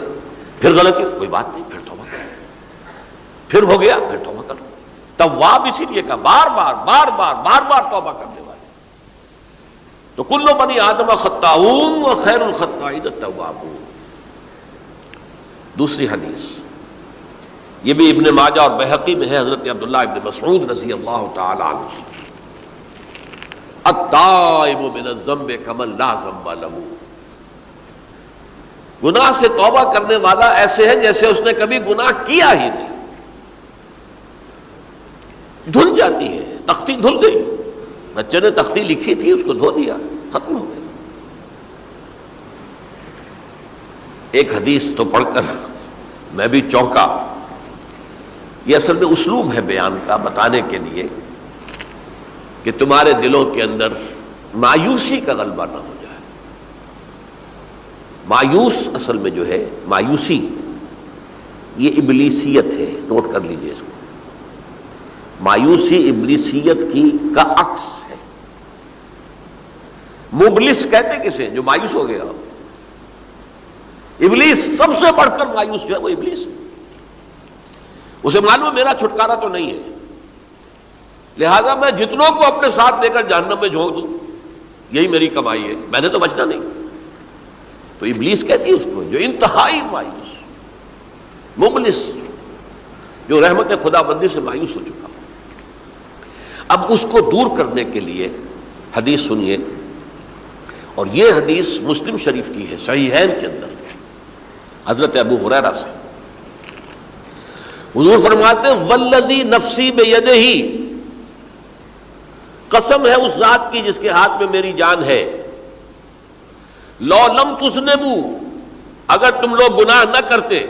پھر غلطی، کوئی بات نہیں، پھر توبہ کرو، پھر ہو گیا پھر توبہ کرو۔ تواب اسی لیے کہا بار بار بار بار بار بار توبہ کرنے والے۔ تو کل بنی آدم خطاؤون وخیر الخطائین التوابون۔ دوسری حدیث یہ بھی ابن ماجہ اور بہقی میں ہے، حضرت عبداللہ ابن مسعود رضی اللہ تعالی عنہ، التائب من الذنب کمن لا ذنب لہ، گناہ سے توبہ کرنے والا ایسے ہے جیسے اس نے کبھی گناہ کیا ہی نہیں۔ دھل جاتی ہے، تختی دھل گئی، بچے نے تختی لکھی تھی اس کو دھو دیا، ختم ہو گئی۔ ایک حدیث تو پڑھ کر میں بھی چونکا، یہ اصل میں اسلوب ہے بیان کا، بتانے کے لیے کہ تمہارے دلوں کے اندر مایوسی کا غلبہ نہ ہو جائے۔ مایوس اصل میں جو ہے مایوسی یہ ابلیسیت ہے، نوٹ کر لیجئے اس کو۔ مایوسی ابلیسیت کا عکس ہے۔ مبلس کہتے کسے جو مایوس ہو گیا؟ ابلیس سب سے بڑھ کر مایوس جو ہے وہ ابلیس ہے۔ اسے معلوم ہے میرا چھٹکارا تو نہیں ہے، لہذا میں جتنوں کو اپنے ساتھ لے کر جہنم میں جھونک دوں یہی میری کمائی ہے، میں نے تو بچنا نہیں۔ تو ابلیس کہتی ہے اس کو جو انتہائی مایوس، مبلس، جو رحمت خدا بندی سے مایوس ہو چکا۔ اب اس کو دور کرنے کے لیے حدیث سنیے، اور یہ حدیث مسلم شریف کی ہے، صحیحین کے اندر، حضرت ابو ہریرہ سے۔ حضور فرماتے ہیں والذی نفسی بیدہ، قسم ہے اس ذات کی جس کے ہاتھ میں میری جان ہے، لو لم تذنبوا، اگر تم لوگ گناہ نہ کرتے،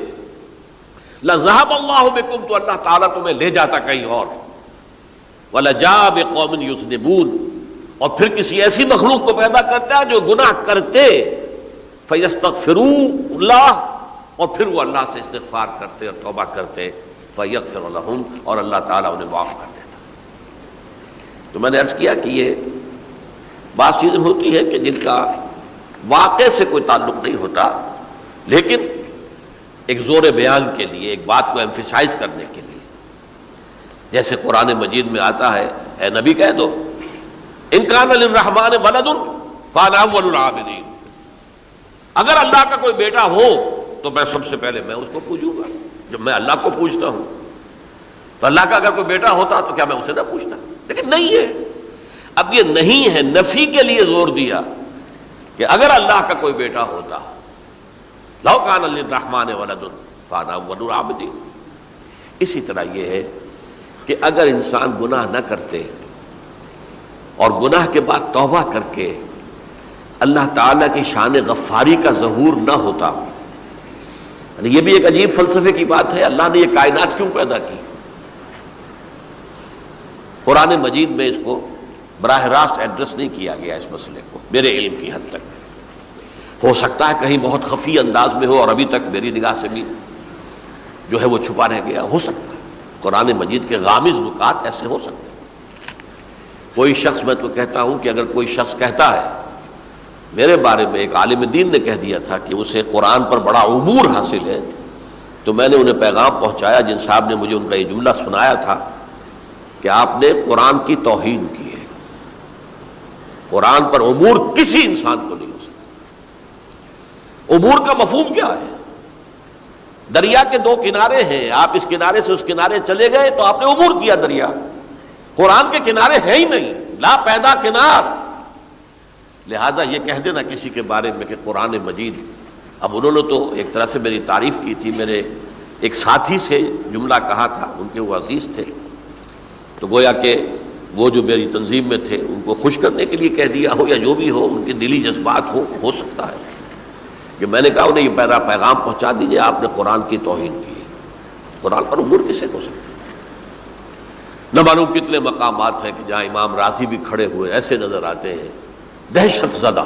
لذهب اللہ بکم، تو اللہ تعالیٰ تمہیں لے جاتا کہیں اور، وَلَجَاءَ بِقَوْمٍ يُذْنِبُونَ، اور پھر کسی ایسی مخلوق کو پیدا کرتا ہے جو گناہ کرتے، فَيَسْتَغْفِرُوا اللَّهَ، اور پھر وہ اللہ سے استغفار کرتے اور توبہ کرتے فَيَغْفِرُ لَهُمْ، اور اللہ تعالیٰ انہیں معاف کر دیتا۔ تو میں نے عرض کیا کہ یہ بعض چیزیں ہوتی ہیں کہ جن کا واقع سے کوئی تعلق نہیں ہوتا، لیکن ایک زور بیان کے لیے، ایک بات کو ایمفیسائز کرنے کے لیے، جیسے قرآن مجید میں آتا ہے، اے نبی کہہ دو ان کان للرحمن ولد فانا اول العابدین، اگر اللہ کا کوئی بیٹا ہو تو میں سب سے پہلے میں اس کو پوجوں گا، جب میں اللہ کو پوجتا ہوں تو اللہ کا اگر کوئی بیٹا ہوتا تو کیا میں اسے نہ پوچھتا؟ لیکن نہیں ہے۔ اب یہ نہیں ہے، نفی کے لیے زور دیا کہ اگر اللہ کا کوئی بیٹا ہوتا، لو کان للرحمن ولد فانا اول العابدین۔ اسی طرح یہ ہے کہ اگر انسان گناہ نہ کرتے اور گناہ کے بعد توبہ کر کے اللہ تعالیٰ کی شان غفاری کا ظہور نہ ہوتا، یہ بھی ایک عجیب فلسفے کی بات ہے، اللہ نے یہ کائنات کیوں پیدا کی؟ قرآن مجید میں اس کو براہ راست ایڈریس نہیں کیا گیا اس مسئلے کو، میرے علم کی حد تک۔ ہو سکتا ہے کہیں بہت خفی انداز میں ہو اور ابھی تک میری نگاہ سے بھی جو ہے وہ چھپا رہ گیا، ہو سکتا ہے قرآن مجید کے غامض نکات ایسے ہو سکتے ہیں۔ کوئی شخص، میں تو کہتا ہوں کہ اگر کوئی شخص کہتا ہے، میرے بارے میں ایک عالم دین نے کہہ دیا تھا کہ اسے قرآن پر بڑا عبور حاصل ہے، تو میں نے انہیں پیغام پہنچایا، جن صاحب نے مجھے ان کا یہ جملہ سنایا تھا کہ آپ نے قرآن کی توہین کی ہے، قرآن پر عبور کسی انسان کو نہیں ہو سکتا۔ عبور کا مفہوم کیا ہے؟ دریا کے دو کنارے ہیں، آپ اس کنارے سے اس کنارے چلے گئے تو آپ نے عبور کیا دریا۔ قرآن کے کنارے ہیں ہی نہیں، لا پیدا کنار۔ لہذا یہ کہہ دینا کسی کے بارے میں کہ قرآن مجید، اب انہوں نے تو ایک طرح سے میری تعریف کی تھی، میرے ایک ساتھی سے جملہ کہا تھا، ان کے وہ عزیز تھے، تو گویا کہ وہ جو میری تنظیم میں تھے ان کو خوش کرنے کے لیے کہہ دیا ہو یا جو بھی ہو، ان کے دلی جذبات ہو سکتا ہے کہ میں نے کہا انہیں یہ میرا پیغام پہنچا دیجیے، آپ نے قرآن کی توہین کی ہے۔ قرآن پر عبور کسے ہو سکتا ہے؟ نہ معلوم کتنے مقامات ہیں کہ جہاں امام راضی بھی کھڑے ہوئے ایسے نظر آتے ہیں، دہشت زدہ،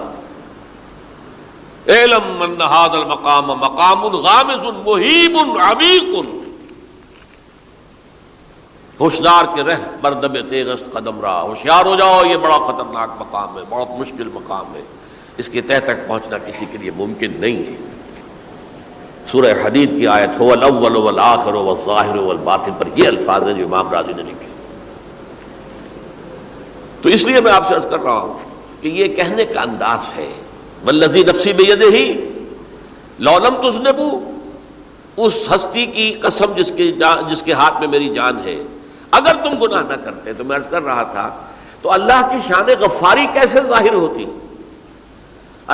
اعلم ان ھذا المقام مقام غامض مہیب عمیق، ہوشیار کے رہ بردب تیغست قدم رہا، ہوشیار ہو جاؤ، یہ بڑا خطرناک مقام ہے، بہت مشکل مقام ہے، اس کے تہ تک پہنچنا کسی کے لیے ممکن نہیں ہے۔ سورہ حدید کی آیت هو الاول والآخر والظاہر والباطن پر یہ الفاظ ہیں جو امام راضی نے لکھے۔ تو اس لیے میں آپ سے عرض کر رہا ہوں کہ یہ کہنے کا انداز ہے، والذی نفسی بیدہ لو لم تذنبوا، اس ہستی کی قسم جس کے ہاتھ میں میری جان ہے، اگر تم گناہ نہ کرتے، تو میں عرض کر رہا تھا تو اللہ کی شان غفاری کیسے ظاہر ہوتی؟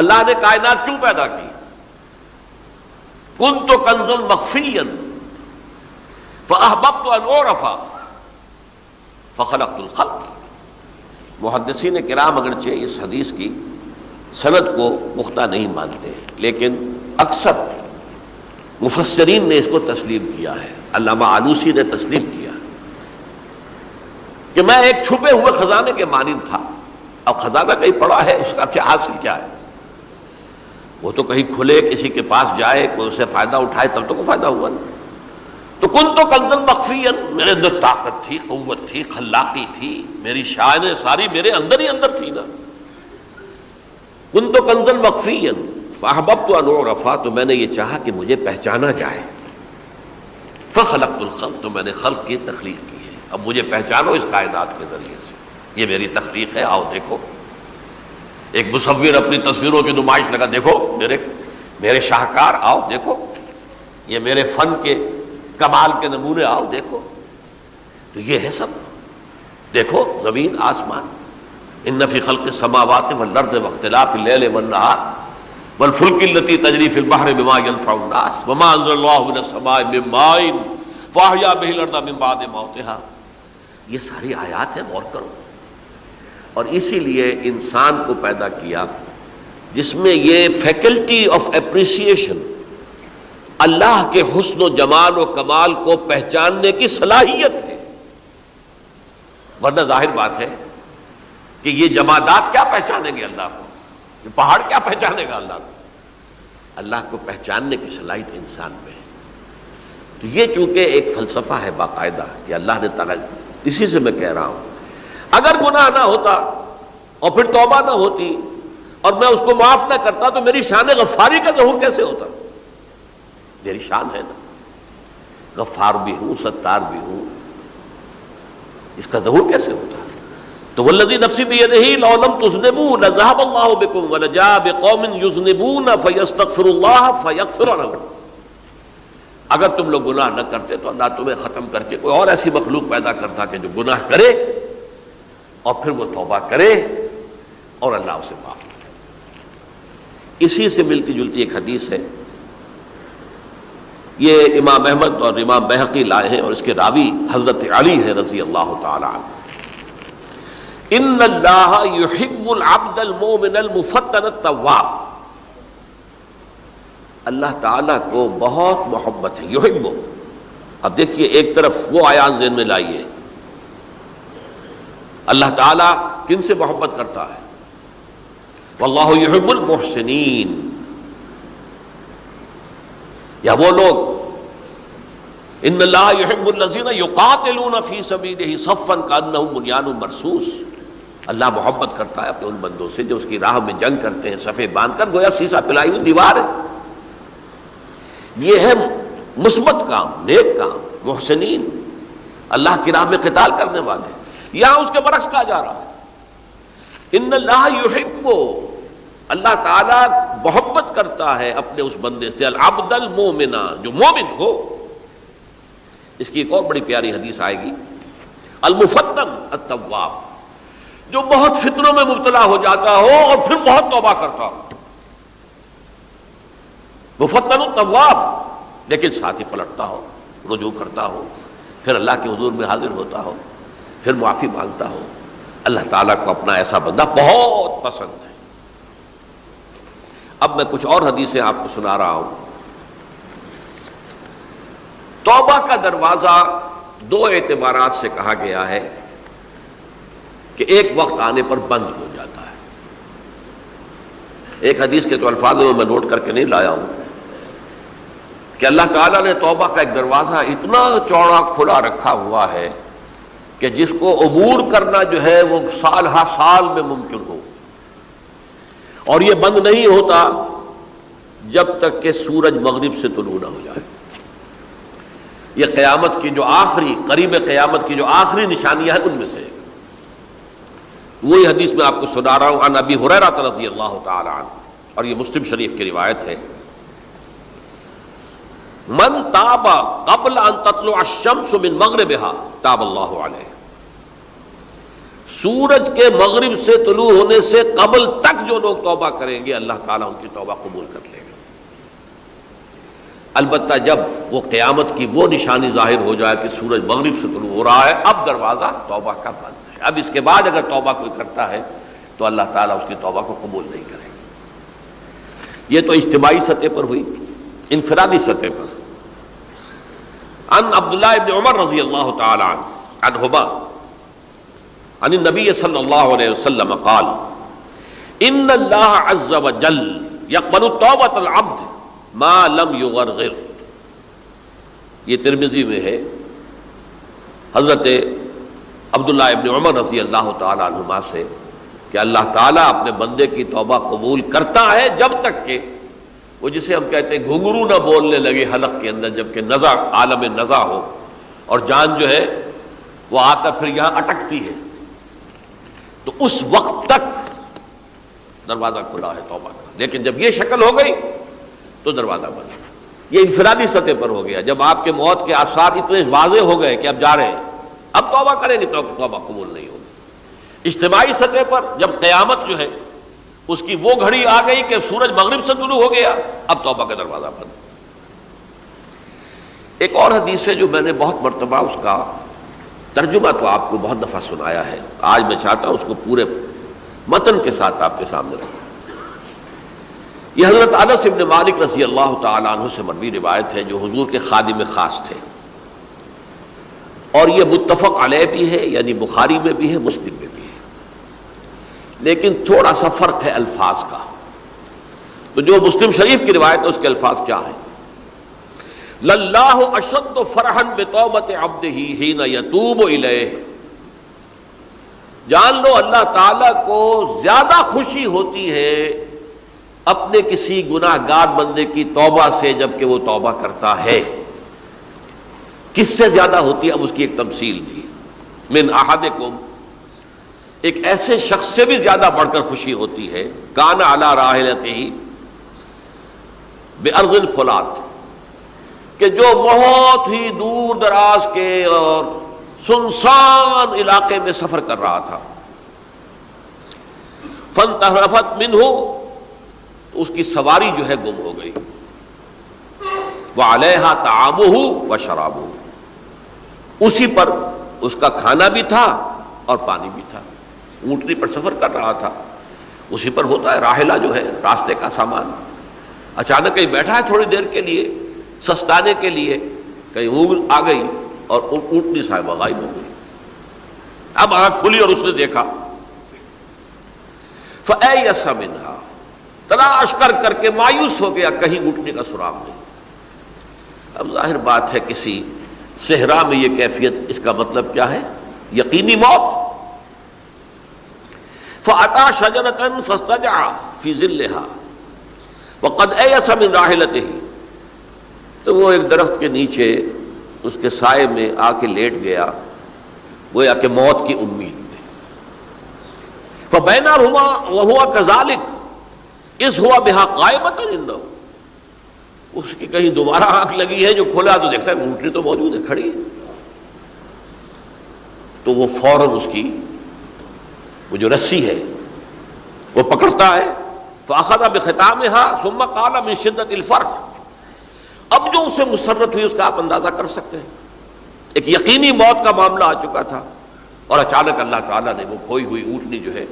اللہ نے کائنات کیوں پیدا کی؟ کنت کنزا مخفیا فاحببت ان اعرف فخلقت الخلق۔ محدثین کرام اگرچہ اس حدیث کی سند کو پختہ نہیں مانتے، لیکن اکثر مفسرین نے اس کو تسلیم کیا ہے۔ علامہ آلوسی نے تسلیم کیا کہ میں ایک چھپے ہوئے خزانے کے مانند تھا، اب خزانہ کہیں پڑا ہے، اس کا کیا حاصل کیا ہے؟ وہ تو کہیں کھلے، کسی کے پاس جائے، کوئی اسے فائدہ اٹھائے تب تو کوئی فائدہ ہوا نا۔ تو کنت کنزا مخفیا، میرے اندر طاقت تھی، قوت تھی، خلاقی تھی، میری شان ساری میرے اندر ہی اندر تھی نا۔ کنت کنزا مخفیا فاحببت ان اعرف، تو میں نے یہ چاہا کہ مجھے پہچانا جائے، فخلقت الخلق، تو میں نے خلق کی تخلیق کی ہے، اب مجھے پہچانو اس کائنات کے ذریعے سے، یہ میری تخلیق ہے، آؤ دیکھو۔ ایک مصور اپنی تصویروں کی نمائش لگا، دیکھو میرے شاہکار، آؤ دیکھو، یہ میرے فن کے کمال کے نمونے، آؤ دیکھو۔ تو یہ ہے سب، دیکھو زمین آسمان، ان فی خلق السماوات والارض واختلاف اللیل والنہار والفلک التی تجری فی البحر بما ینفع الناس وما انزل اللہ من السماء من ماء فاحیا بہ الارض من بعد موتها۔ یہ ساری آیات ہیں، غور کرو۔ اور اسی لیے انسان کو پیدا کیا جس میں یہ فیکلٹی آف اپریسیشن، اللہ کے حسن و جمال و کمال کو پہچاننے کی صلاحیت ہے۔ ورنہ ظاہر بات ہے کہ یہ جمادات کیا پہچانیں گے اللہ کو؟ یہ پہاڑ کیا پہچانے گا اللہ کو؟ اللہ کو پہچاننے کی صلاحیت انسان میں ہے۔ تو یہ چونکہ ایک فلسفہ ہے باقاعدہ کہ اللہ نے تعالیٰ، اسی سے میں کہہ رہا ہوں اگر گناہ نہ ہوتا اور پھر توبہ نہ ہوتی اور میں اس کو معاف نہ کرتا تو میری شان غفاری کا ظہور کیسے ہوتا؟ میری شان ہے نا، غفار بھی ہوں، ستار بھی ہوں، اس کا ظہور کیسے ہوتا؟ تو والذی نفسی بیدہ لو لم تذنبوا لذهب اللہ بکم ولجاء بقوم یذنبون فیستغفر اللہ فیغفر لهم۔ اگر تم لوگ گناہ نہ کرتے تو اللہ تمہیں ختم کر کے کوئی اور ایسی مخلوق پیدا کرتا کہ جو گناہ کرے اور پھر وہ توبہ کرے اور اللہ اسے معاف کرے۔ اسی سے ملتی جلتی ایک حدیث ہے، یہ امام احمد اور امام بہقی لائے ہیں اور اس کے راوی حضرت علی ہے رضی اللہ تعالی عنہ۔ ان اللہ یحب العبد المؤمن المفتن التواب، اللہ تعالیٰ کو بہت محبت ہے، یحب۔ اب دیکھیے ایک طرف وہ آیات ذہن میں لائیے، اللہ تعالیٰ کن سے محبت کرتا ہے؟ واللہ یحب المحسنین، یا وہ لوگ ان اللہ یحب الذین یقاتلون فی سبیلہ صفا کانہم بنیان مرصوص، اللہ محبت کرتا ہے اپنے ان بندوں سے جو اس کی راہ میں جنگ کرتے ہیں صفے باندھ کر، گویا سیسا پلائی ہوئی دیوار ہے۔ یہ ہے مثبت کام، نیک کام، محسنین، اللہ کی راہ میں قتال کرنے والے۔ یہاں اس کے برعکس کہا جا رہا ہے ان اللہ یحب، اللہ تعالیٰ محبت کرتا ہے اپنے اس بندے سے، العبد المومن، جو مومن ہو۔ اس کی ایک اور بڑی پیاری حدیث آئے گی، المفتن التواب، جو بہت فتنوں میں مبتلا ہو جاتا ہو اور پھر بہت توبہ کرتا ہو، مفتن التواب، لیکن ساتھ ہی پلٹتا ہو، رجوع کرتا ہو، پھر اللہ کے حضور میں حاضر ہوتا ہو، پھر معافی مانگتا ہو۔ اللہ تعالیٰ کو اپنا ایسا بندہ بہت پسند ہے۔ اب میں کچھ اور حدیثیں آپ کو سنا رہا ہوں۔ توبہ کا دروازہ دو اعتبارات سے کہا گیا ہے کہ ایک وقت آنے پر بند ہو جاتا ہے۔ ایک حدیث کے تو الفاظوں میں نوٹ کر کے نہیں لایا ہوں کہ اللہ تعالیٰ نے توبہ کا ایک دروازہ اتنا چوڑا کھلا رکھا ہوا ہے کہ جس کو عبور کرنا جو ہے وہ سال ہا سال میں ممکن ہو، اور یہ بند نہیں ہوتا جب تک کہ سورج مغرب سے طلوع نہ ہو جائے۔ یہ قیامت کی جو آخری، قریب قیامت کی جو آخری نشانیاں ہیں ان میں سے وہی حدیث میں آپ کو سنا رہا ہوں، عن ابی ہریرہ رضی اللہ تعالی عنہ، اور یہ مسلم شریف کی روایت ہے، من تاب قبل ان تطلع الشمس من مغربها تاب اللہ علیہ، سورج کے مغرب سے طلوع ہونے سے قبل تک جو لوگ توبہ کریں گے اللہ تعالیٰ ان کی توبہ قبول کر لے گا۔ البتہ جب وہ قیامت کی وہ نشانی ظاہر ہو جائے کہ سورج مغرب سے طلوع ہو رہا ہے، اب دروازہ توبہ کا بند ہے۔ اب اس کے بعد اگر توبہ کوئی کرتا ہے تو اللہ تعالیٰ اس کی توبہ کو قبول نہیں کرے گا۔ یہ تو اجتماعی سطح پر ہوئی۔ انفرادی سطح پر عن عبداللہ ابن عمر رضی اللہ تعالی عنہما عن النبی صلی اللہ علیہ وسلم قال ان اللہ عز وجل یقبل توبۃ العبد ما لم یغرغر۔ یہ ترمذی میں ہے، حضرت عبداللہ ابن عمر رضی اللہ تعالی عنہما سے کہ اللہ تعالیٰ اپنے بندے کی توبہ قبول کرتا ہے جب تک کہ وہ جسے ہم کہتے ہیں گھنگرو نہ بولنے لگے حلق کے اندر، جبکہ نزع، عالم نزع ہو اور جان جو ہے وہ آ کر پھر یہاں اٹکتی ہے، تو اس وقت تک دروازہ کھلا ہے توبہ کا۔ لیکن جب یہ شکل ہو گئی تو دروازہ بند ہے۔ یہ انفرادی سطح پر ہو گیا، جب آپ کے موت کے آثار اتنے واضح ہو گئے کہ اب جا رہے ہیں، اب توبہ کریں گے تو توبہ قبول نہیں ہوگی۔ اجتماعی سطح پر جب قیامت جو ہے اس کی وہ گھڑی آ گئی کہ سورج مغرب سے طلوع ہو گیا، اب توبہ کا دروازہ بند۔ ایک اور حدیث ہے جو میں نے بہت مرتبہ اس کا ترجمہ تو آپ کو بہت دفعہ سنایا ہے، آج میں چاہتا ہوں اس کو پورے متن کے ساتھ آپ کے سامنے رکھوں۔ یہ حضرت انس بن مالک رضی اللہ تعالی عنہ سے مروی روایت ہے جو حضور کے خادم خاص تھے، اور یہ متفق علیہ بھی ہے، یعنی بخاری میں بھی ہے، مسلم میں بھی ہے، لیکن تھوڑا سا فرق ہے الفاظ کا۔ تو جو مسلم شریف کی روایت ہے اس کے الفاظ کیا ہیں؟ للہ اشد فرحا بتوبۃ عبدہ حین یتوب الیہ، جان لو اللہ تعالیٰ کو زیادہ خوشی ہوتی ہے اپنے کسی گناہ گار بندے کی توبہ سے جبکہ وہ توبہ کرتا ہے۔ کس سے زیادہ ہوتی ہے؟ اب اس کی ایک تمثیل دی، من احدکم، ایک ایسے شخص سے بھی زیادہ بڑھ کر خوشی ہوتی ہے، کان علی راحلتہ، بأرض الفلات، کہ جو بہت ہی دور دراز کے اور سنسان علاقے میں سفر کر رہا تھا، فانتحرفت منہ، تو اس کی سواری جو ہے گم ہو گئی، وعلیہا طعامہ وشرابہ، اسی پر اس کا کھانا بھی تھا اور پانی بھی تھا، اونٹنی پر سفر کر رہا تھا، اسی پر ہوتا ہے راحلہ جو ہے راستے کا سامان، اچانک کہیں بیٹھا ہے تھوڑی دیر کے لیے سستانے کے لیے، کہیں اونگ آ گئی اور اونٹنی صاحبہ غائب ہو گئی۔ اب آنکھ کھلی اور اس نے دیکھا، فَأَيَّسَ مِنْهَا، تلاش کر کر کے مایوس ہو گیا، کہیں اونٹنی کا سراغ نہیں۔ اب ظاہر بات ہے کسی صحرا میں یہ کیفیت، اس کا مطلب کیا ہے؟ یقینی موت۔ فَأَتَىٰ شَجَرَةً فَاسْتَجَعَ فِي ظِلِّهَا وَقَدْ أَيَسَ مِنْ رَاحِلَتِهِ، تو وہ ایک درخت کے نیچے اس کے سائے میں آ کے لیٹ گیا، گویا کہ موت کی امید میں۔ فَبَيْنَهُمَا وَهُوَ كَذَلِكَ إِذْ هُوَ بِهَا قَائِمَةٌ عِندَهُ، اس کی کہیں دوبارہ آنکھ لگی ہے، جو کھولا تو دیکھتا ہے اونٹنی تو موجود ہے، کھڑی ہے، تو وہ فوراً اس کی وہ جو رسی ہے وہ پکڑتا ہے، فَأَخَذَ بِخِتَامِهَا ثُمَّ قَالَ مِن شِدَّةِ الْفَرْحِ، اب جو اسے مسرت ہوئی اس کا آپ اندازہ کر سکتے ہیں، ایک یقینی موت کا معاملہ آ چکا تھا اور اچانک اللہ تعالیٰ نے وہ کھوئی ہوئی اونٹنی جو ہے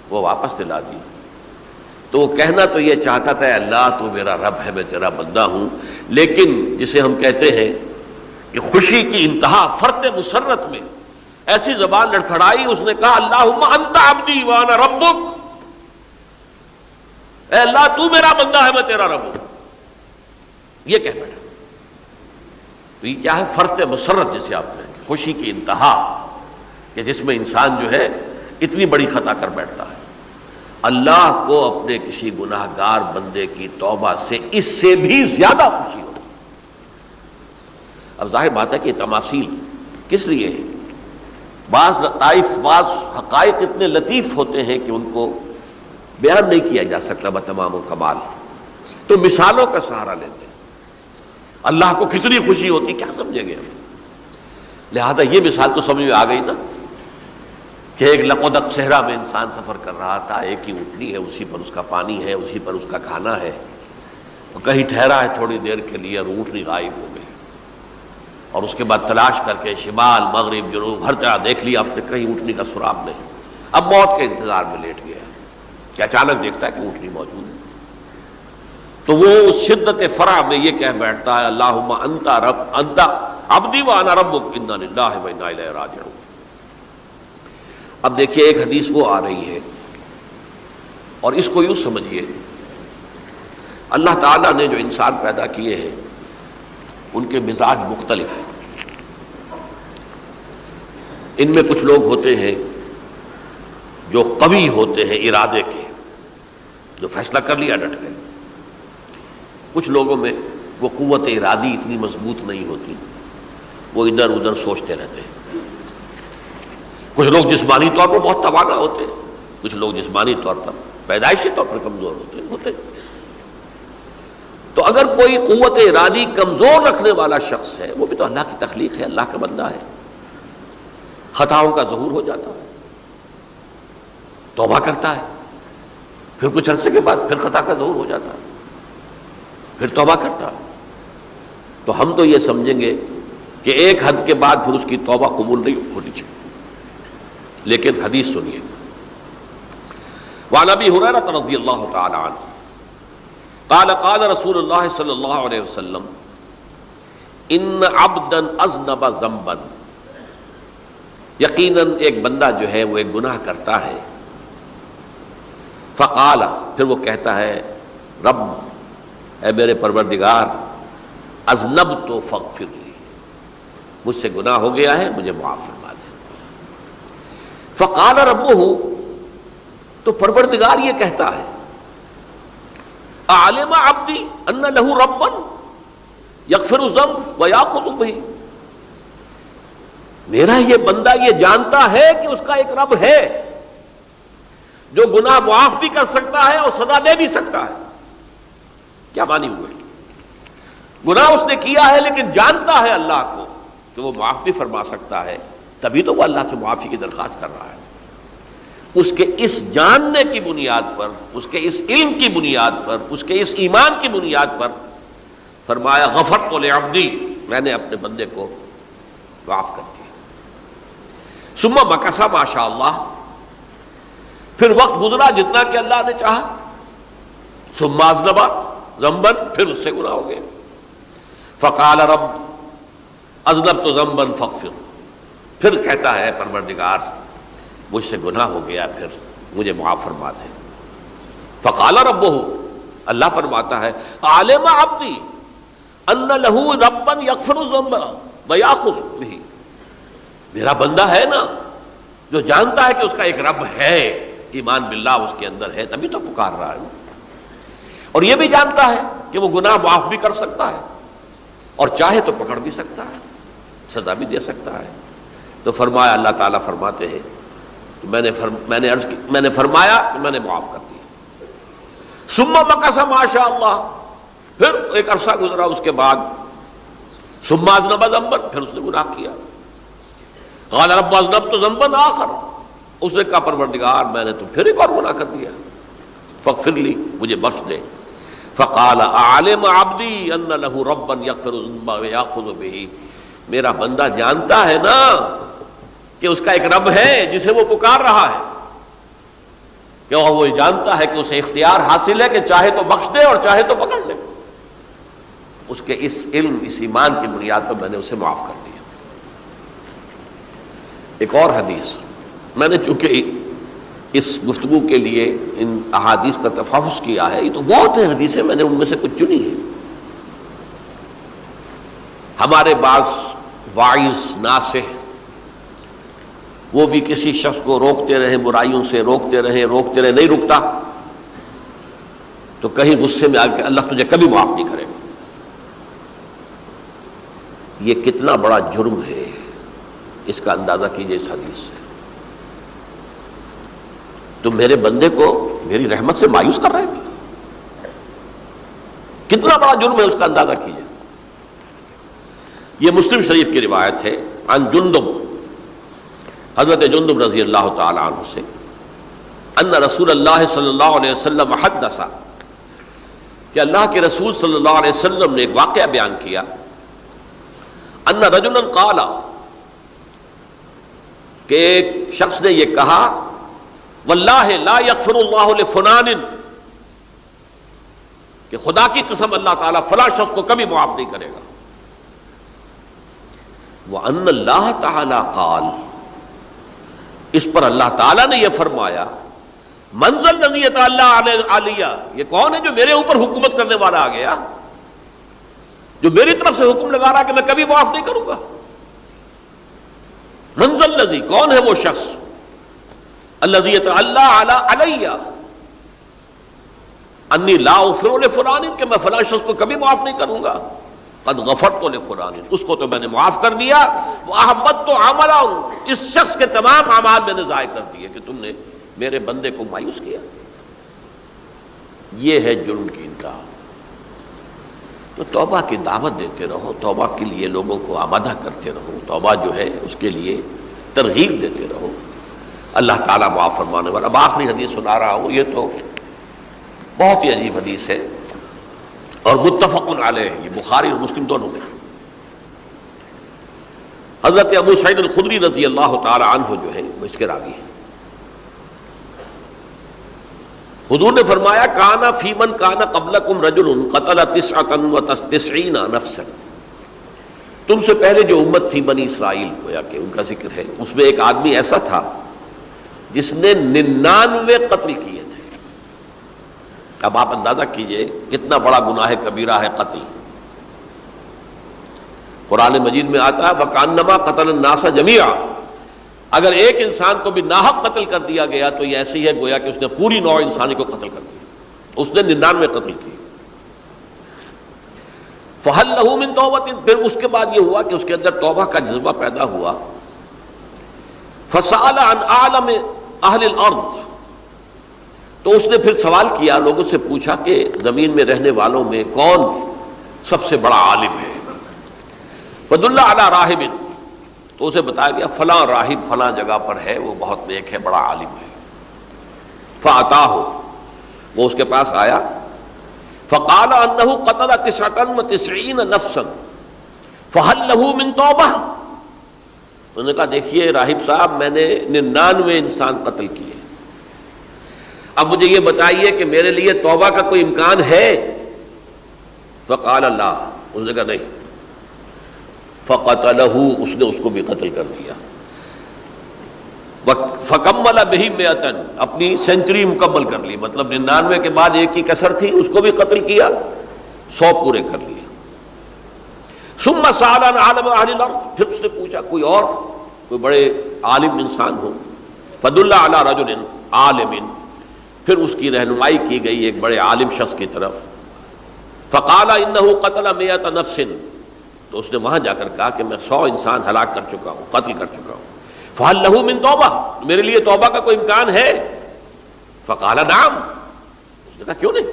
وہ واپس دلا دی۔ تو وہ کہنا تو یہ چاہتا تھا، اللہ تو میرا رب ہے، میں تیرا بندہ ہوں، لیکن جسے ہم کہتے ہیں کہ خوشی کی انتہا فرط مسرت میں ایسی زبان لڑکھڑائی، اس نے کہا اللہم انت عبدی وانا ربک، اے اللہ تو میرا بندہ ہے، میں تیرا رب ہوں، یہ کہہ بیٹھا۔ تو یہ کیا ہے؟ فرط مسرت جسے آپ کہیں گے، خوشی کی انتہا، کہ جس میں انسان جو ہے اتنی بڑی خطا کر بیٹھتا ہے۔ اللہ کو اپنے کسی گناہ گار بندے کی توبہ سے اس سے بھی زیادہ خوشی ہوتی۔ اب ظاہر بات ہے کہ تماثیل کس لیے ہے؟ بعض لطائف، بعض حقائق اتنے لطیف ہوتے ہیں کہ ان کو بیان نہیں کیا جا سکتا بتمام و کمال، تو مثالوں کا سہارا لیتے ہیں۔ اللہ کو کتنی خوشی ہوتی، کیا سمجھیں گے ہم؟ لہذا یہ مثال تو سمجھ میں آ گئی نا، کہ ایک لقودق صحرا میں انسان سفر کر رہا تھا، ایک ہی اونٹنی ہے، اسی پر اس کا پانی ہے، اسی پر اس کا کھانا ہے، تو کہیں ٹھہرا ہے تھوڑی دیر کے لیے اور اونٹنی غائب ہو گئی، اور اس کے بعد تلاش کر کے شمال مغرب جنوب ہر طرح دیکھ لیا، اب تک کہیں اونٹنی کا سراغ نہیں۔ اب موت کے انتظار میں لیٹ گیا کہ اچانک دیکھتا ہے کہ اونٹنی موجود ہے، تو وہ اس شدت فرح میں یہ کہہ بیٹھتا ہے اللہم انت رب انت عبدی وانا ربک انا للہ و انا الیہ راجعون۔ اب دیکھیے ایک حدیث وہ آ رہی ہے، اور اس کو یوں سمجھیے، اللہ تعالیٰ نے جو انسان پیدا کیے ہیں ان کے مزاج مختلف ہیں۔ ان میں کچھ لوگ ہوتے ہیں جو قوی ہوتے ہیں ارادے کے، جو فیصلہ کر لیا ڈٹ گئے۔ کچھ لوگوں میں وہ قوت ارادی اتنی مضبوط نہیں ہوتی، وہ ادھر ادھر سوچتے رہتے ہیں۔ کچھ لوگ جسمانی طور پر بہت توانا ہوتے ہیں، کچھ لوگ جسمانی طور پر پیدائشی طور پر کمزور ہوتے ہیں۔ تو اگر کوئی قوت ارادی کمزور رکھنے والا شخص ہے، وہ بھی تو اللہ کی تخلیق ہے، اللہ کا بندہ ہے، خطاؤں کا ظہور ہو جاتا ہے، توبہ کرتا ہے، پھر کچھ عرصے کے بعد پھر خطا کا ظہور ہو جاتا ہے، پھر توبہ کرتا ہے، تو ہم تو یہ سمجھیں گے کہ ایک حد کے بعد پھر اس کی توبہ قبول نہیں ہونی چاہیے۔ لیکن حدیث سنیے، وعن ابی ہریرہ رضی اللہ تعالی عنہ قال قال رسول اللہ صلی اللہ علیہ وسلم ان عبدا اذنب ذنبا، یقیناً ایک بندہ جو ہے وہ ایک گناہ کرتا ہے، فقال، پھر وہ کہتا ہے رب اے میرے پروردگار اذنبت فاغفر لی، مجھ سے گناہ ہو گیا ہے، مجھے معاف فرما دے۔ فقال ربہ، تو پروردگار یہ کہتا ہے اعلم عبدی ان لہ ربا یغفر الذنب ویاخذ بہ، میرا یہ بندہ یہ جانتا ہے کہ اس کا ایک رب ہے جو گناہ معاف بھی کر سکتا ہے اور سزا دے بھی سکتا ہے۔ کیا معنی ہوئے؟ گناہ اس نے کیا ہے لیکن جانتا ہے اللہ کو کہ وہ معاف بھی فرما سکتا ہے، تبھی تو وہ اللہ سے معافی کی درخواست کر رہا ہے۔ اس کے اس جاننے کی بنیاد پر، اس کے اس علم کی بنیاد پر، اس کے اس ایمان کی بنیاد پر فرمایا غفرت لعبدی، میں نے اپنے بندے کو معاف کر دیا۔ ثم مکث ما شاء اللہ، پھر وقت گزرا جتنا کہ اللہ نے چاہا۔ ثم اذنب ذنبا، پھر اس سے گناہ ہو گئے۔ فقال رب اذنبت ذنبا فاغفر، پھر کہتا ہے پروردگار مجھ سے گناہ ہو گیا، پھر مجھے معاف فرما دے۔ فقال ربہ، اللہ فرماتا ہے عالم عبدی ان لہ ربا یغفر الذنب ویاخذ بہ، میرا بندہ ہے نا جو جانتا ہے کہ اس کا ایک رب ہے، ایمان باللہ اس کے اندر ہے، تبھی تو پکار رہا ہے، اور یہ بھی جانتا ہے کہ وہ گناہ معاف بھی کر سکتا ہے اور چاہے تو پکڑ بھی سکتا ہے، سزا بھی دے سکتا ہے۔ تو فرمایا، اللہ تعالیٰ فرماتے ہیں میں نے فرمایا کہ میں نے معاف کر دیا۔ ثم مکث ما شاء اللہ، پھر ایک عرصہ گزرا اس کے بعد۔ ثم اذنب ذنبا، پھر اس نے گناہ کیا۔ قال رب اذنبت ذنبا آخر، اس نے کہا پروردگار میں نے تو پھر ایک اور گناہ کر دیا، فاغفر لی، مجھے بخش دے۔ فقال اعلم عبدی ان لہ ربا یغفر الذنب ویاخذ بہ، میرا بندہ جانتا ہے نا کہ اس کا ایک رب ہے جسے وہ پکار رہا ہے، کہ وہ جانتا ہے کہ اسے اختیار حاصل ہے کہ چاہے تو بخش دے اور چاہے تو پکڑ لے۔ اس کے اس علم، اس ایمان کی بنیاد پر میں نے اسے معاف کر دیا۔ ایک اور حدیث، میں نے چونکہ اس گفتگو کے لیے ان احادیث کا تفحص کیا ہے، یہ تو بہت ہیں حدیثیں، میں نے ان میں سے کچھ چنی ہیں۔ ہمارے بعض واعظ ناصح وہ بھی کسی شخص کو روکتے رہے، برائیوں سے روکتے رہے، نہیں رکتا، تو کہیں غصے میں آ کے اللہ تجھے کبھی معاف نہیں کرے گا۔ یہ کتنا بڑا جرم ہے، اس کا اندازہ کیجئے اس حدیث سے۔ تم میرے بندے کو میری رحمت سے مایوس کر رہے ہیں، کتنا بڑا جرم ہے، اس کا اندازہ کیجئے۔ یہ مسلم شریف کی روایت ہے، عن جندب، حضرت جندب رضی اللہ تعالی عنہ سے، ان رسول اللہ صلی اللہ علیہ وسلم حدث، کہ اللہ کے رسول صلی اللہ علیہ وسلم نے ایک واقعہ بیان کیا، ان رجلا قال، کہ ایک شخص نے یہ کہا، واللہ لا یغفر اللہ لفلان، کہ خدا کی قسم اللہ تعالیٰ فلاں شخص کو کبھی معاف نہیں کرے گا۔ وَأَنَّ اللَّهَ تَعَالَى قَالَ، اس پر اللہ تعالیٰ نے یہ فرمایا، منزل الذی یتعالی علیہ، یہ کون ہے جو میرے اوپر حکومت کرنے والا آ گیا، جو میری طرف سے حکم لگا رہا کہ میں کبھی معاف نہیں کروں گا۔ منزل الذی، کون ہے وہ شخص، الذی یتعالی علیہ انی لا اغفر لفلان، کہ میں فلاں شخص کو کبھی معاف نہیں کروں گا۔ قد غفرت لفلان، اس کو تو میں نے معاف کر دیا۔ واحبطت عملا، اس شخص کے تمام اعمال میں نے ضائع کر دیے کہ تم نے میرے بندے کو مایوس کیا۔ یہ ہے جرم کی انتہا۔ تو توبہ کی دعوت دیتے رہو، توبہ کے لیے لوگوں کو آمادہ کرتے رہو، توبہ جو ہے اس کے لیے ترغیب دیتے رہو، اللہ تعالیٰ معاف فرمانے والا۔ اب آخری حدیث سنا رہا ہوں، یہ تو بہت ہی عجیب حدیث ہے اور متفق علیہ، یہ بخاری اور مسلم دونوں میں۔ حضرت ابو سعید الخدری رضی اللہ تعالی عنہ جو ہے وہ اس کے راوی ہیں۔ حضور نے فرمایا، کانا فی من کانا قبلکم رجل قتل 99 نفسا، تم سے پہلے جو امت تھی بنی اسرائیل، گویا کہ ان کا ذکر ہے، اس میں ایک آدمی ایسا تھا جس نے 99 قتل کیے تھے۔ اب آپ اندازہ کیجئے کتنا بڑا گناہ کبیرہ ہے قتل. قرآن مجید میں آتا ہے وَكَأَنَّمَا قَتَلَ النَّاسَ جَمِيعًا. اگر ایک انسان کو بھی ناحق قتل کر دیا گیا تو یہ ایسے ہی ہے گویا کہ اس نے پوری نوع انسانی کو قتل کر دیا. اس نے 99 قتل کیے. فَهَلْ لَهُ مِن تَوْبَةٍ. پھر اس کے بعد یہ ہوا کہ اس کے اندر توبہ کا جذبہ پیدا ہوا. فَسَأَلَ عَنْ أَعْلَمِ أَهْلِ الْأَرْضِ. تو اس نے پھر سوال کیا، لوگوں سے پوچھا کہ زمین میں رہنے والوں میں کون سب سے بڑا عالم ہے. فَدُلَّ عَلَى رَاهِبٍ. تو اسے بتایا گیا فلاں راہب فلاں جگہ پر ہے، وہ بہت نیک ہے، بڑا عالم ہے. فَأَتَاهُ. وہ اس کے پاس آیا. فَقَالَ أَنَّهُ قَتَلَ 99 نَفْسًا فَهَلْ لَهُ مِن تَوْبَةٍ. انہوں نے کہا دیکھیے راہب صاحب، میں نے 99 انسان قتل کیے، اب مجھے یہ بتائیے کہ میرے لیے توبہ کا کوئی امکان ہے؟ فقال لا. اس نے کہا نہیں. فقتلہ. اس نے اس کو بھی قتل کر دیا. فکمل بہ 100. اپنی سینچری مکمل کر لی، مطلب 99 کے بعد ایک کی کسر تھی، اس کو بھی قتل کیا، 100 پورے کر لیے. ثم سأل عن عالم اہل الارض. پھر اس نے پوچھا کوئی اور، کوئی بڑے عالم انسان ہو. فدل علی رجل عالم. پھر اس کی رہنمائی کی گئی ایک بڑے عالم شخص کی طرف. فقال انه قتل 100 نفس. تو اس نے وہاں جا کر کہا کہ میں 100 انسان ہلاک کر چکا ہوں، قتل کر چکا ہوں. فهل له من توبہ. میرے لیے توبہ کا کوئی امکان ہے؟ فقال نعم. اس نے کہا کیوں نہیں،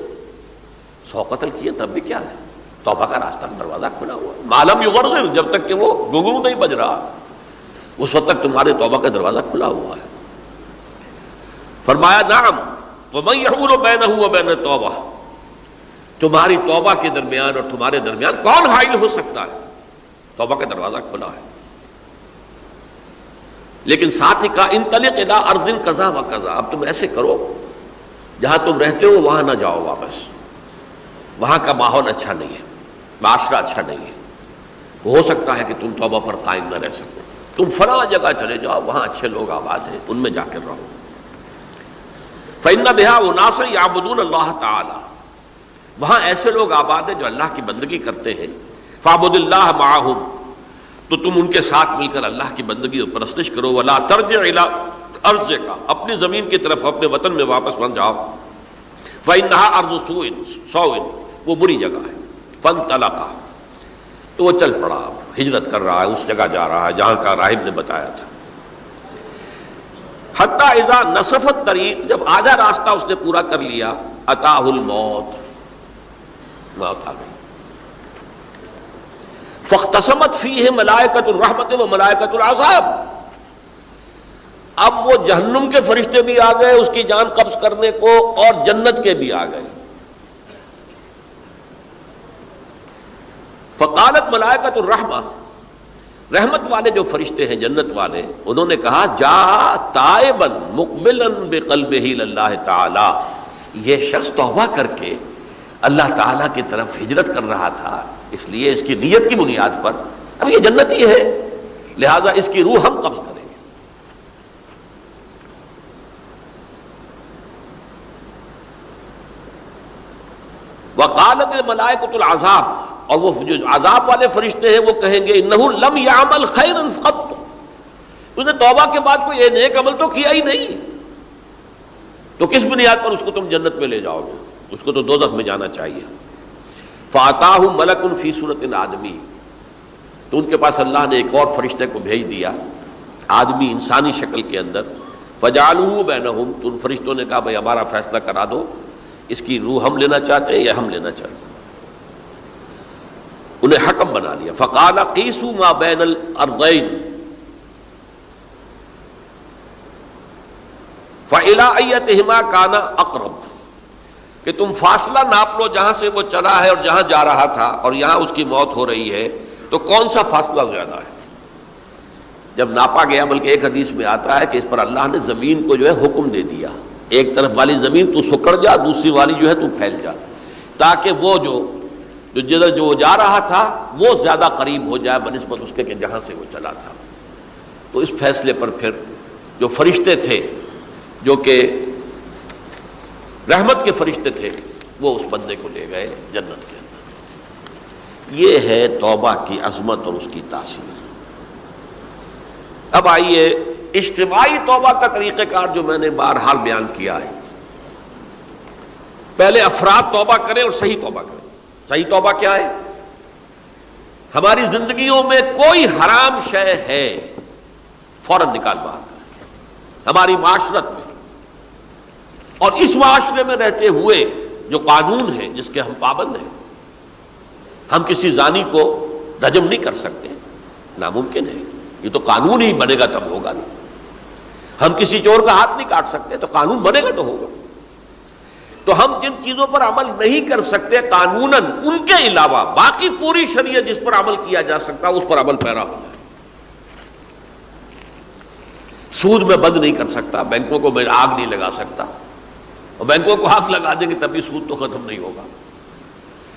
100 قتل کیے تب بھی کیا ہے، توبہ کا راستہ دروازہ کھلا ہوا ہے. ما لم یغرغر. جب تک کہ وہ گھنگرو نہیں بج رہا اس وقت تک تمہارے توبہ کا دروازہ کھلا ہوا ہے. فرمایا نعم. وَمَن يَحُولُ بَيْنَهُ وَبَيْنَ التَّوْبَةِ. تمہاری توبہ کے درمیان اور تمہارے درمیان کون حائل ہو سکتا ہے؟ توبہ کا دروازہ کھلا ہے. لیکن ساتھ ہی کہا انطلق الی ارض کذا و کذا. اب تم ایسے کرو، جہاں تم رہتے ہو وہاں نہ جاؤ واپس، وہاں کا ماحول اچھا نہیں ہے، معاشرہ اچھا نہیں ہے، ہو سکتا ہے کہ تم توبہ پر قائم نہ رہ سکو. تم فلاں جگہ چلے جاؤ، وہاں اچھے لوگ آباد ہیں، ان میں جا کر رہو. فإن بها أناسا يعبدون اللہ تعالی. وہاں ایسے لوگ آباد ہیں جو اللہ کی بندگی کرتے ہیں. فاعبد اللہ معهم. تو تم ان کے ساتھ مل کر اللہ کی بندگی اور پرستش کرو. ولا ترجع الى ارضک. اپنی زمین کی طرف اپنے وطن میں واپس بن جاؤ. فإنها ارض سوء. وہ بری جگہ ہے. فانطلق. تو وہ چل پڑا، ہجرت کر رہا ہے، اس جگہ جا رہا ہے جہاں کا راہب نے بتایا تھا. حتی اذا نصف الطریق. جب آدھا راستہ اس نے پورا کر لیا. اتاہ الموت. موت آ گئی. فاختصمت فیہ ملائکۃ الرحمت و ملائکۃ العذاب. اب وہ جہنم کے فرشتے بھی آ گئے اس کی جان قبض کرنے کو، اور جنت کے بھی آ گئے. فقالت ملائکۃ الرحمہ. رحمت والے جو فرشتے ہیں جنت والے، انہوں نے کہا جا تائبا مقبلا بقلبہ للہ تعالی. یہ شخص توبہ کر کے اللہ تعالیٰ کی طرف ہجرت کر رہا تھا، اس لیے اس کی نیت کی بنیاد پر اب یہ جنتی ہے، لہذا اس کی روح ہم قبض کریں گے. وقالت الملائکۃ العذاب. اور وہ جو عذاب والے فرشتے ہیں وہ کہیں گے انہ لم یعمل خیرا قط. اس نے توبہ کے بعد کوئی نیک عمل تو کیا ہی نہیں، تو کس بنیاد پر اس کو تم جنت میں لے جاؤ گے؟ اس کو تو دوزخ میں جانا چاہیے. فاتاہ ملک فی صورت آدمی. تو ان کے پاس اللہ نے ایک اور فرشتے کو بھیج دیا، آدمی انسانی شکل کے اندر. فجعلوہ بینہم. تو ان فرشتوں نے کہا بھائی ہمارا فیصلہ کرا دو، اس کی روح ہم لینا چاہتے ہیں یا ہم لینا چاہتے ہیں. انہیں حکم بنا لیا. فقال قیسوا ما بین الارضین فإلی ایتہما کان اقرب. کہ تم فاصلہ ناپ لو جہاں سے وہ چلا ہے اور جہاں جا رہا تھا اور یہاں اس کی موت ہو رہی ہے، تو کون سا فاصلہ زیادہ ہے. جب ناپا گیا، بلکہ ایک حدیث میں آتا ہے کہ اس پر اللہ نے زمین کو جو ہے حکم دے دیا، ایک طرف والی زمین تو سکڑ جا، دوسری والی جو ہے تو پھیل جا، تاکہ وہ جو جدھر جو جا رہا تھا وہ زیادہ قریب ہو جائے بنسبت اس کے کہ جہاں سے وہ چلا تھا. تو اس فیصلے پر پھر جو فرشتے تھے جو کہ رحمت کے فرشتے تھے، وہ اس بندے کو لے گئے جنت کے اندر۔ یہ ہے توبہ کی عظمت اور اس کی تاثیر۔ اب آئیے اجتماعی توبہ کا طریقہ کار جو میں نے بہرحال بیان کیا ہے۔ پہلے افراد توبہ کریں اور صحیح توبہ کریں۔ صحیح توبہ کیا ہے؟ ہماری زندگیوں میں کوئی حرام شے ہے فوراً نکال باہر کریں، ہماری معاشرت میں اور اس معاشرے میں رہتے ہوئے جو قانون ہے جس کے ہم پابند ہیں۔ ہم کسی زانی کو رجم نہیں کر سکتے، ناممکن ہے، یہ تو قانون ہی بنے گا تب ہوگا نہیں۔ ہم کسی چور کا ہاتھ نہیں کاٹ سکتے، تو قانون بنے گا تو ہوگا۔ تو ہم جن چیزوں پر عمل نہیں کر سکتے قانوناً، ان کے علاوہ باقی پوری شریعت جس پر عمل کیا جا سکتا اس پر عمل پیرا ہو جائے۔ سود میں بند نہیں کر سکتا، بینکوں کو میں آگ نہیں لگا سکتا، اور بینکوں کو آگ لگا دیں گے تبھی سود تو ختم نہیں ہوگا،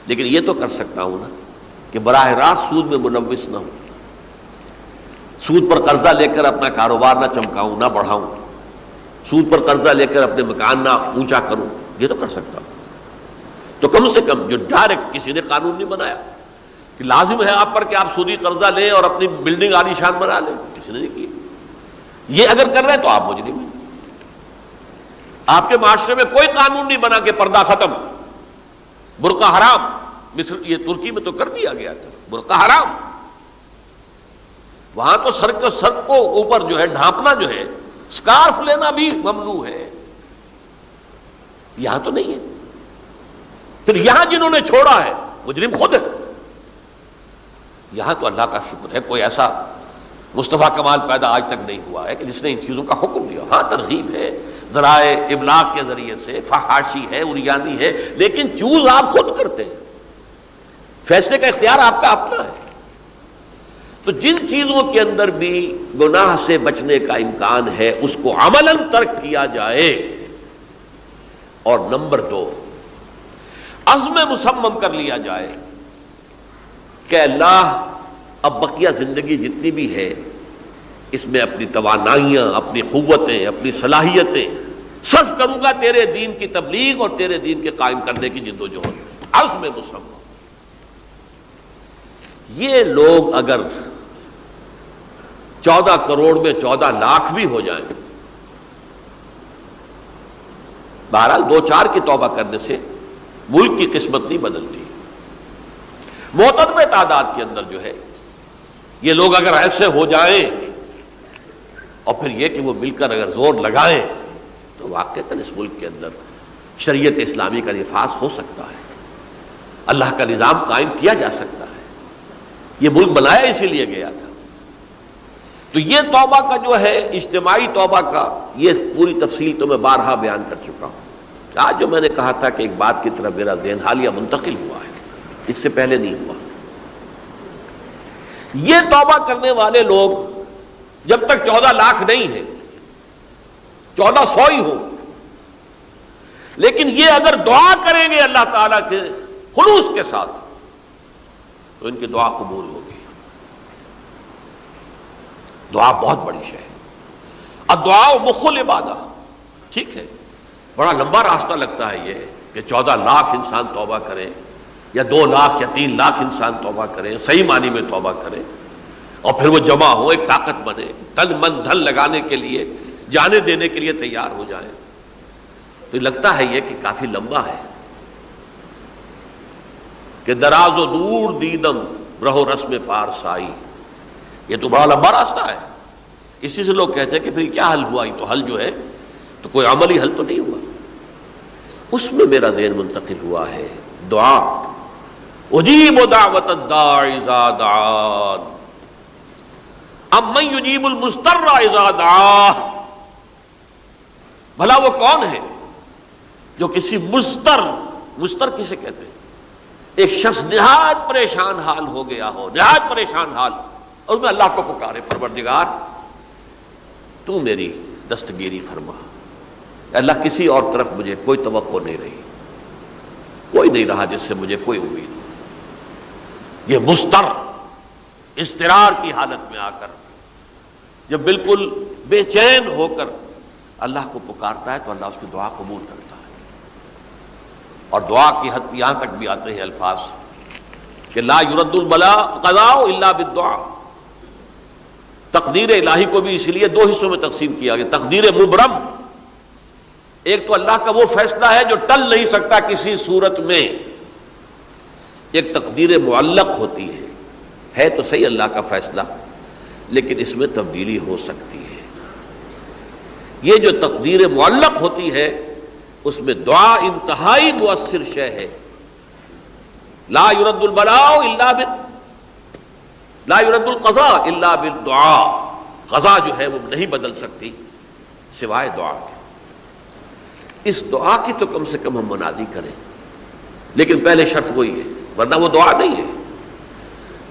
لیکن یہ تو کر سکتا ہوں نا کہ براہ راست سود میں ملوث نہ ہوں، سود پر قرضہ لے کر اپنا کاروبار نہ چمکاؤں نہ بڑھاؤں، سود پر قرضہ لے کر اپنے مکان نہ اونچا کروں، یہ تو کر سکتا ہوں۔ تو کم سے کم جو ڈائریکٹ کسی نے قانون نہیں بنایا کہ لازم ہے آپ پر کہ آپ سودی قرضہ لیں اور اپنی بلڈنگ عالی شان بنا لیں، کسی نے نہیں کیا۔ یہ اگر کر رہے ہیں تو آپ مجرم ہیں۔ آپ کے معاشرے میں کوئی قانون نہیں بنا کہ پردہ ختم، برقع حرام، مصر یہ ترکی میں تو کر دیا گیا تھا برقع حرام، وہاں تو سر کو اوپر جو ہے ڈھانپنا جو ہے، سکارف لینا بھی ممنوع ہے، یہاں تو نہیں ہے۔ پھر یہاں جنہوں نے چھوڑا ہے مجرم خود ہے۔ یہاں تو اللہ کا شکر ہے کوئی ایسا مصطفیٰ کمال پیدا آج تک نہیں ہوا ہے کہ جس نے ان چیزوں کا حکم دیا۔ ہاں ترغیب ہے، ذرائع ابلاغ کے ذریعے سے، فحاشی ہے، اریانی ہے، لیکن چوز آپ خود کرتے ہیں، فیصلے کا اختیار آپ کا اپنا ہے۔ تو جن چیزوں کے اندر بھی گناہ سے بچنے کا امکان ہے اس کو عملاً ترک کیا جائے۔ اور نمبر 2، عزم مصمم کر لیا جائے کہ اللہ اب بقیہ زندگی جتنی بھی ہے اس میں اپنی توانائیاں، اپنی قوتیں، اپنی صلاحیتیں صرف کروں گا تیرے دین کی تبلیغ اور تیرے دین کے قائم کرنے کی جد و جہد۔ عزم مصمم۔ یہ لوگ اگر 14 کروڑ میں 14 لاکھ بھی ہو جائیں، بہرحال 2-4 کی توبہ کرنے سے ملک کی قسمت نہیں بدلتی۔ معتدل تعداد کے اندر جو ہے یہ لوگ اگر ایسے ہو جائیں اور پھر یہ کہ وہ مل کر اگر زور لگائیں تو واقعتاً اس ملک کے اندر شریعت اسلامی کا نفاذ ہو سکتا ہے، اللہ کا نظام قائم کیا جا سکتا ہے۔ یہ ملک بنایا اسی لیے گیا تھا۔ تو یہ توبہ کا جو ہے اجتماعی توبہ کا یہ پوری تفصیل تو میں بارہا بیان کر چکا ہوں۔ آج جو میں نے کہا تھا کہ ایک بات کی طرف میرا ذہن حالیہ منتقل ہوا ہے، اس سے پہلے نہیں ہوا۔ یہ توبہ کرنے والے لوگ جب تک 14 لاکھ نہیں ہیں، 1400 ہی ہوں، لیکن یہ اگر دعا کریں گے اللہ تعالیٰ کے خلوص کے ساتھ تو ان کی دعا قبول ہوگی۔ دعا بہت بڑی شے ہے۔ الدعاء مخ العبادہ، ٹھیک ہے، بڑا لمبا راستہ لگتا ہے یہ کہ 14 لاکھ انسان توبہ کرے یا 2 لاکھ یا 3 لاکھ انسان توبہ کرے، صحیح معنی میں توبہ کرے، اور پھر وہ جمع ہو، ایک طاقت بنے، تن من دھن لگانے کے لیے، جانے دینے کے لیے تیار ہو جائے۔ تو لگتا ہے یہ کہ کافی لمبا ہے کہ دراز و دور دیدم رہو رسم پارسائی، یہ تو بڑا لمبا راستہ ہے۔ اسی سے لوگ کہتے ہیں کہ پھر کیا حل ہوا؟ یہ تو حل جو ہے تو کوئی عملی حل تو نہیں ہوا۔ اس میں میرا ذہن منتقل ہوا ہے دعا، اجیب دعوت الداعی اذا دعان امن یجیب المضطر اذا دعاہ۔ بھلا وہ کون ہے جو کسی مضطر کسے کہتے ہیں؟ ایک شخص نہایت پریشان حال ہو گیا ہو، نہایت پریشان حال، اور میں اللہ کو پکارے، پروردگار تو میری دستگیری فرما۔ اللہ کسی اور طرف مجھے کوئی توقع نہیں رہی، کوئی نہیں رہا جس سے مجھے کوئی امید ہو۔ یہ مضطر اضطرار کی حالت میں آ کر جب بالکل بے چین ہو کر اللہ کو پکارتا ہے تو اللہ اس کی دعا قبول کرتا ہے۔ اور دعا کی حد یہاں تک بھی آتے ہیں الفاظ کہ لا یرد البلاء قضاء الا بالدعاء. تقدیر الہی کو بھی اسی لیے دو حصوں میں تقسیم کیا گیا. تقدیر مبرم، ایک تو اللہ کا وہ فیصلہ ہے جو ٹل نہیں سکتا کسی صورت میں. ایک تقدیر معلق ہوتی ہے تو صحیح اللہ کا فیصلہ، لیکن اس میں تبدیلی ہو سکتی ہے. یہ جو تقدیر معلق ہوتی ہے اس میں دعا انتہائی مؤثر شے ہے. لا يرد البلاء الا لا يرد القضاء الا بالدعاء. قضا جو ہے وہ نہیں بدل سکتی سوائے دعا کے. اس دعا کی تو کم سے کم ہم منادی کریں، لیکن پہلے شرط وہی ہے، ورنہ وہ دعا نہیں ہے،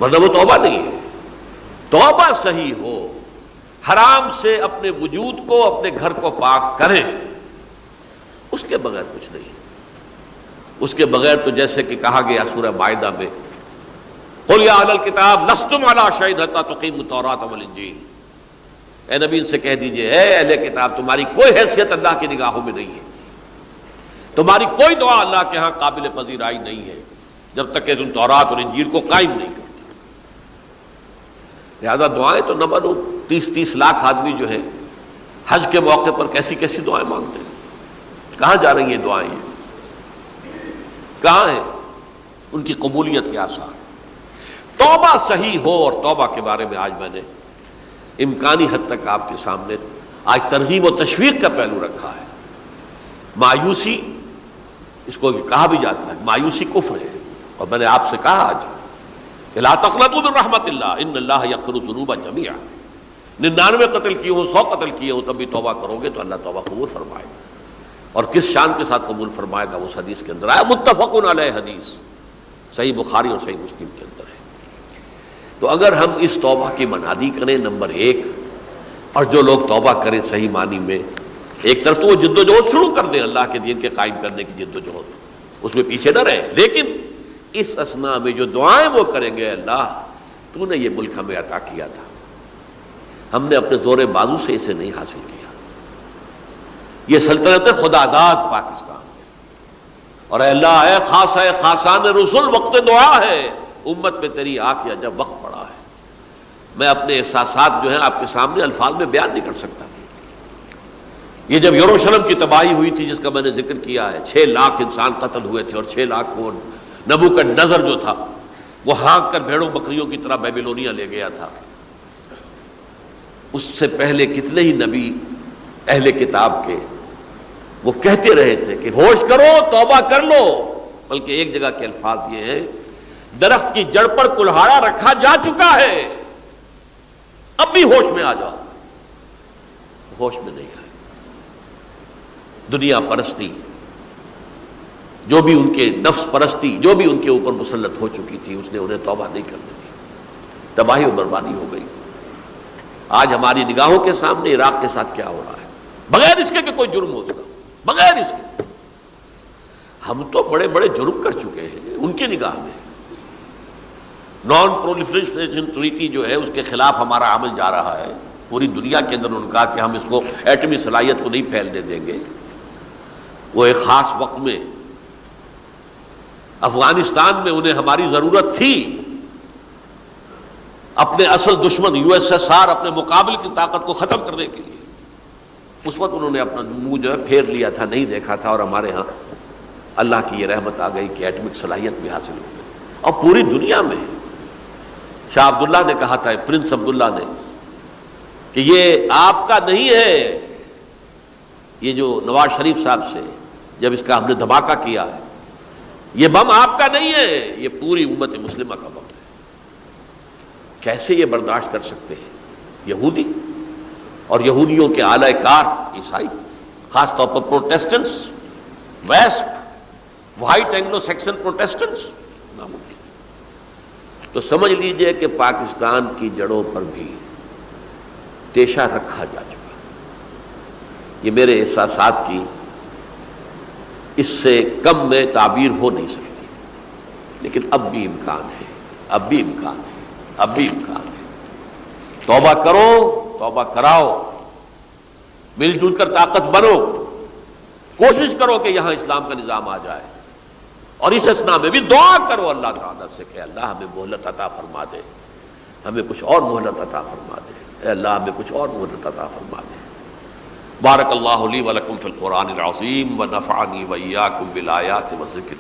ورنہ وہ توبہ نہیں ہے. توبہ صحیح ہو، حرام سے اپنے وجود کو، اپنے گھر کو پاک کریں، اس کے بغیر کچھ نہیں. اس کے بغیر تو جیسے کہ کہا گیا سورہ مائدہ میں قل یا اہل الکتاب لستم علی شیء حتی تقیموا التوراۃ والانجیل. اے نبی ان سے کہہ دیجئے اے اہل کتاب تمہاری کوئی حیثیت اللہ کی نگاہوں میں نہیں ہے، تمہاری کوئی دعا اللہ کے ہاں قابل پذیرائی نہیں ہے جب تک کہ تم تورات اور انجیل کو قائم نہیں کرتے. لہذا دعائیں تو نہ بنو. 30 لاکھ آدمی جو ہے حج کے موقع پر کیسی کیسی دعائیں مانگتے ہیں. کہاں جا رہی ہیں دعائیں؟ کہاں ہیں ان کی قبولیت کے آثار؟ توبہ صحیح ہو. اور توبہ کے بارے میں آج میں نے امکانی حد تک آپ کے سامنے آج ترغیب و تشویق کا پہلو رکھا ہے. مایوسی، اس کو کہا بھی جاتا ہے مایوسی کفر ہے. اور میں نے آپ سے کہا آج کہ لا تقنطوا من رحمت اللہ ان اللہ یغفر الذنوب جميعا. 99 قتل کیے ہوں، 100 قتل کیے ہوں، تب بھی توبہ کرو گے تو اللہ توبہ قبول فرمائے گا. اور کس شان کے ساتھ قبول فرمائے گا اس حدیث کے اندر آیا، متفق علیہ حدیث صحیح بخاری اور صحیح مسلم کے اندر ہے. تو اگر ہم اس توبہ کی منادی کریں نمبر 1، اور جو لوگ توبہ کریں صحیح معنی میں، ایک طرف تو وہ جد و جہد شروع کر دیں اللہ کے دین کے قائم کرنے کی جد و جہد، اس میں پیچھے نہ رہیں، لیکن اس اثناء میں جو دعائیں وہ کریں گے اللہ تو نے یہ ملک ہمیں عطا کیا تھا، ہم نے اپنے زور بازو سے اسے نہیں حاصل کیا. یہ سلطنت خدا داد پاکستان ہے. اور اے اللہ اے خاص ہے خاصان رسول وقت دعا ہے، امت پہ تیری آ کیا جب وقت پڑا ہے. میں اپنے احساسات جو ہیں آپ کے سامنے الفاظ میں بیان نہیں کر سکتا. یہ جب یروشلم کی تباہی ہوئی تھی جس کا میں نے ذکر کیا ہے، 6 لاکھ انسان قتل ہوئے تھے، اور 6 لاکھ کو نبوکدنضر جو تھا وہ ہانک کر بھیڑوں بکریوں کی طرح بیبیلونیا لے گیا تھا. اس سے پہلے کتنے ہی نبی اہل کتاب کے وہ کہتے رہے تھے کہ ہوش کرو، توبہ کر لو. بلکہ ایک جگہ کے الفاظ یہ ہیں درخت کی جڑ پر کلہاڑا رکھا جا چکا ہے، اب بھی ہوش میں آ جاؤ. ہوش میں نہیں آئے. دنیا پرستی جو بھی ان کے نفس پرستی جو بھی ان کے اوپر مسلط ہو چکی تھی، اس نے انہیں توبہ نہیں کرنے دی. تباہی و بربادی ہو گئی. آج ہماری نگاہوں کے سامنے عراق کے ساتھ کیا ہو رہا ہے، بغیر اس کے کہ کوئی جرم ہو سکا، بغیر اس کے. ہم تو بڑے بڑے جرم کر چکے ہیں ان کی نگاہ میں. نان پرولیفریشن ٹریٹی جو ہے اس کے خلاف ہمارا عمل جا رہا ہے پوری دنیا کے اندر. انہوں نے کہا کہ ہم اس کو ایٹمی صلاحیت کو نہیں پھیلنے دیں گے. وہ ایک خاص وقت میں افغانستان میں انہیں ہماری ضرورت تھی اپنے اصل دشمن USSR اپنے مقابل کی طاقت کو ختم کرنے کے لیے. اس وقت انہوں نے اپنا منہ جو ہے پھیر لیا تھا، نہیں دیکھا تھا، اور ہمارے ہاں اللہ کی یہ رحمت آ گئی کہ ایٹمک صلاحیت بھی حاصل ہو گئی. اور پوری دنیا میں شاہ عبداللہ نے کہا تھا، پرنس عبداللہ نے، کہ یہ آپ کا نہیں ہے. یہ جو نواز شریف صاحب سے جب اس کا ہم نے دھماکہ کیا ہے، یہ بم آپ کا نہیں ہے، یہ پوری امت مسلمہ کا بم ہے. کیسے یہ برداشت کر سکتے ہیں یہودی اور یہودیوں کے اعلی کار عیسائی، خاص طور پر پروٹیسٹنٹس، ویسپ، وائٹ اینگلو سیکسن پروٹیسٹنٹس. تو سمجھ لیجئے کہ پاکستان کی جڑوں پر بھی تیشہ رکھا جا چکا. یہ میرے احساسات کی اس سے کم میں تعبیر ہو نہیں سکتی. لیکن اب بھی امکان ہے، اب بھی امکان ہے، اب بھی امکان ہے. توبہ کرو، توبہ کراؤ، مل جل کر طاقت بنو، کوشش کرو کہ یہاں اسلام کا نظام آ جائے. اور اس اسنا میں بھی دعا کرو اللہ تعالیٰ سے کہ اللہ ہمیں مہلت عطا فرما دے، ہمیں کچھ اور مہلت عطا فرما دے، اے اللہ ہمیں کچھ اور مہلت عطا فرما دے۔ بارک اللہ لی ولکم فی القرآن العظیم ونفعنی وإیاکم بالآیات والذکر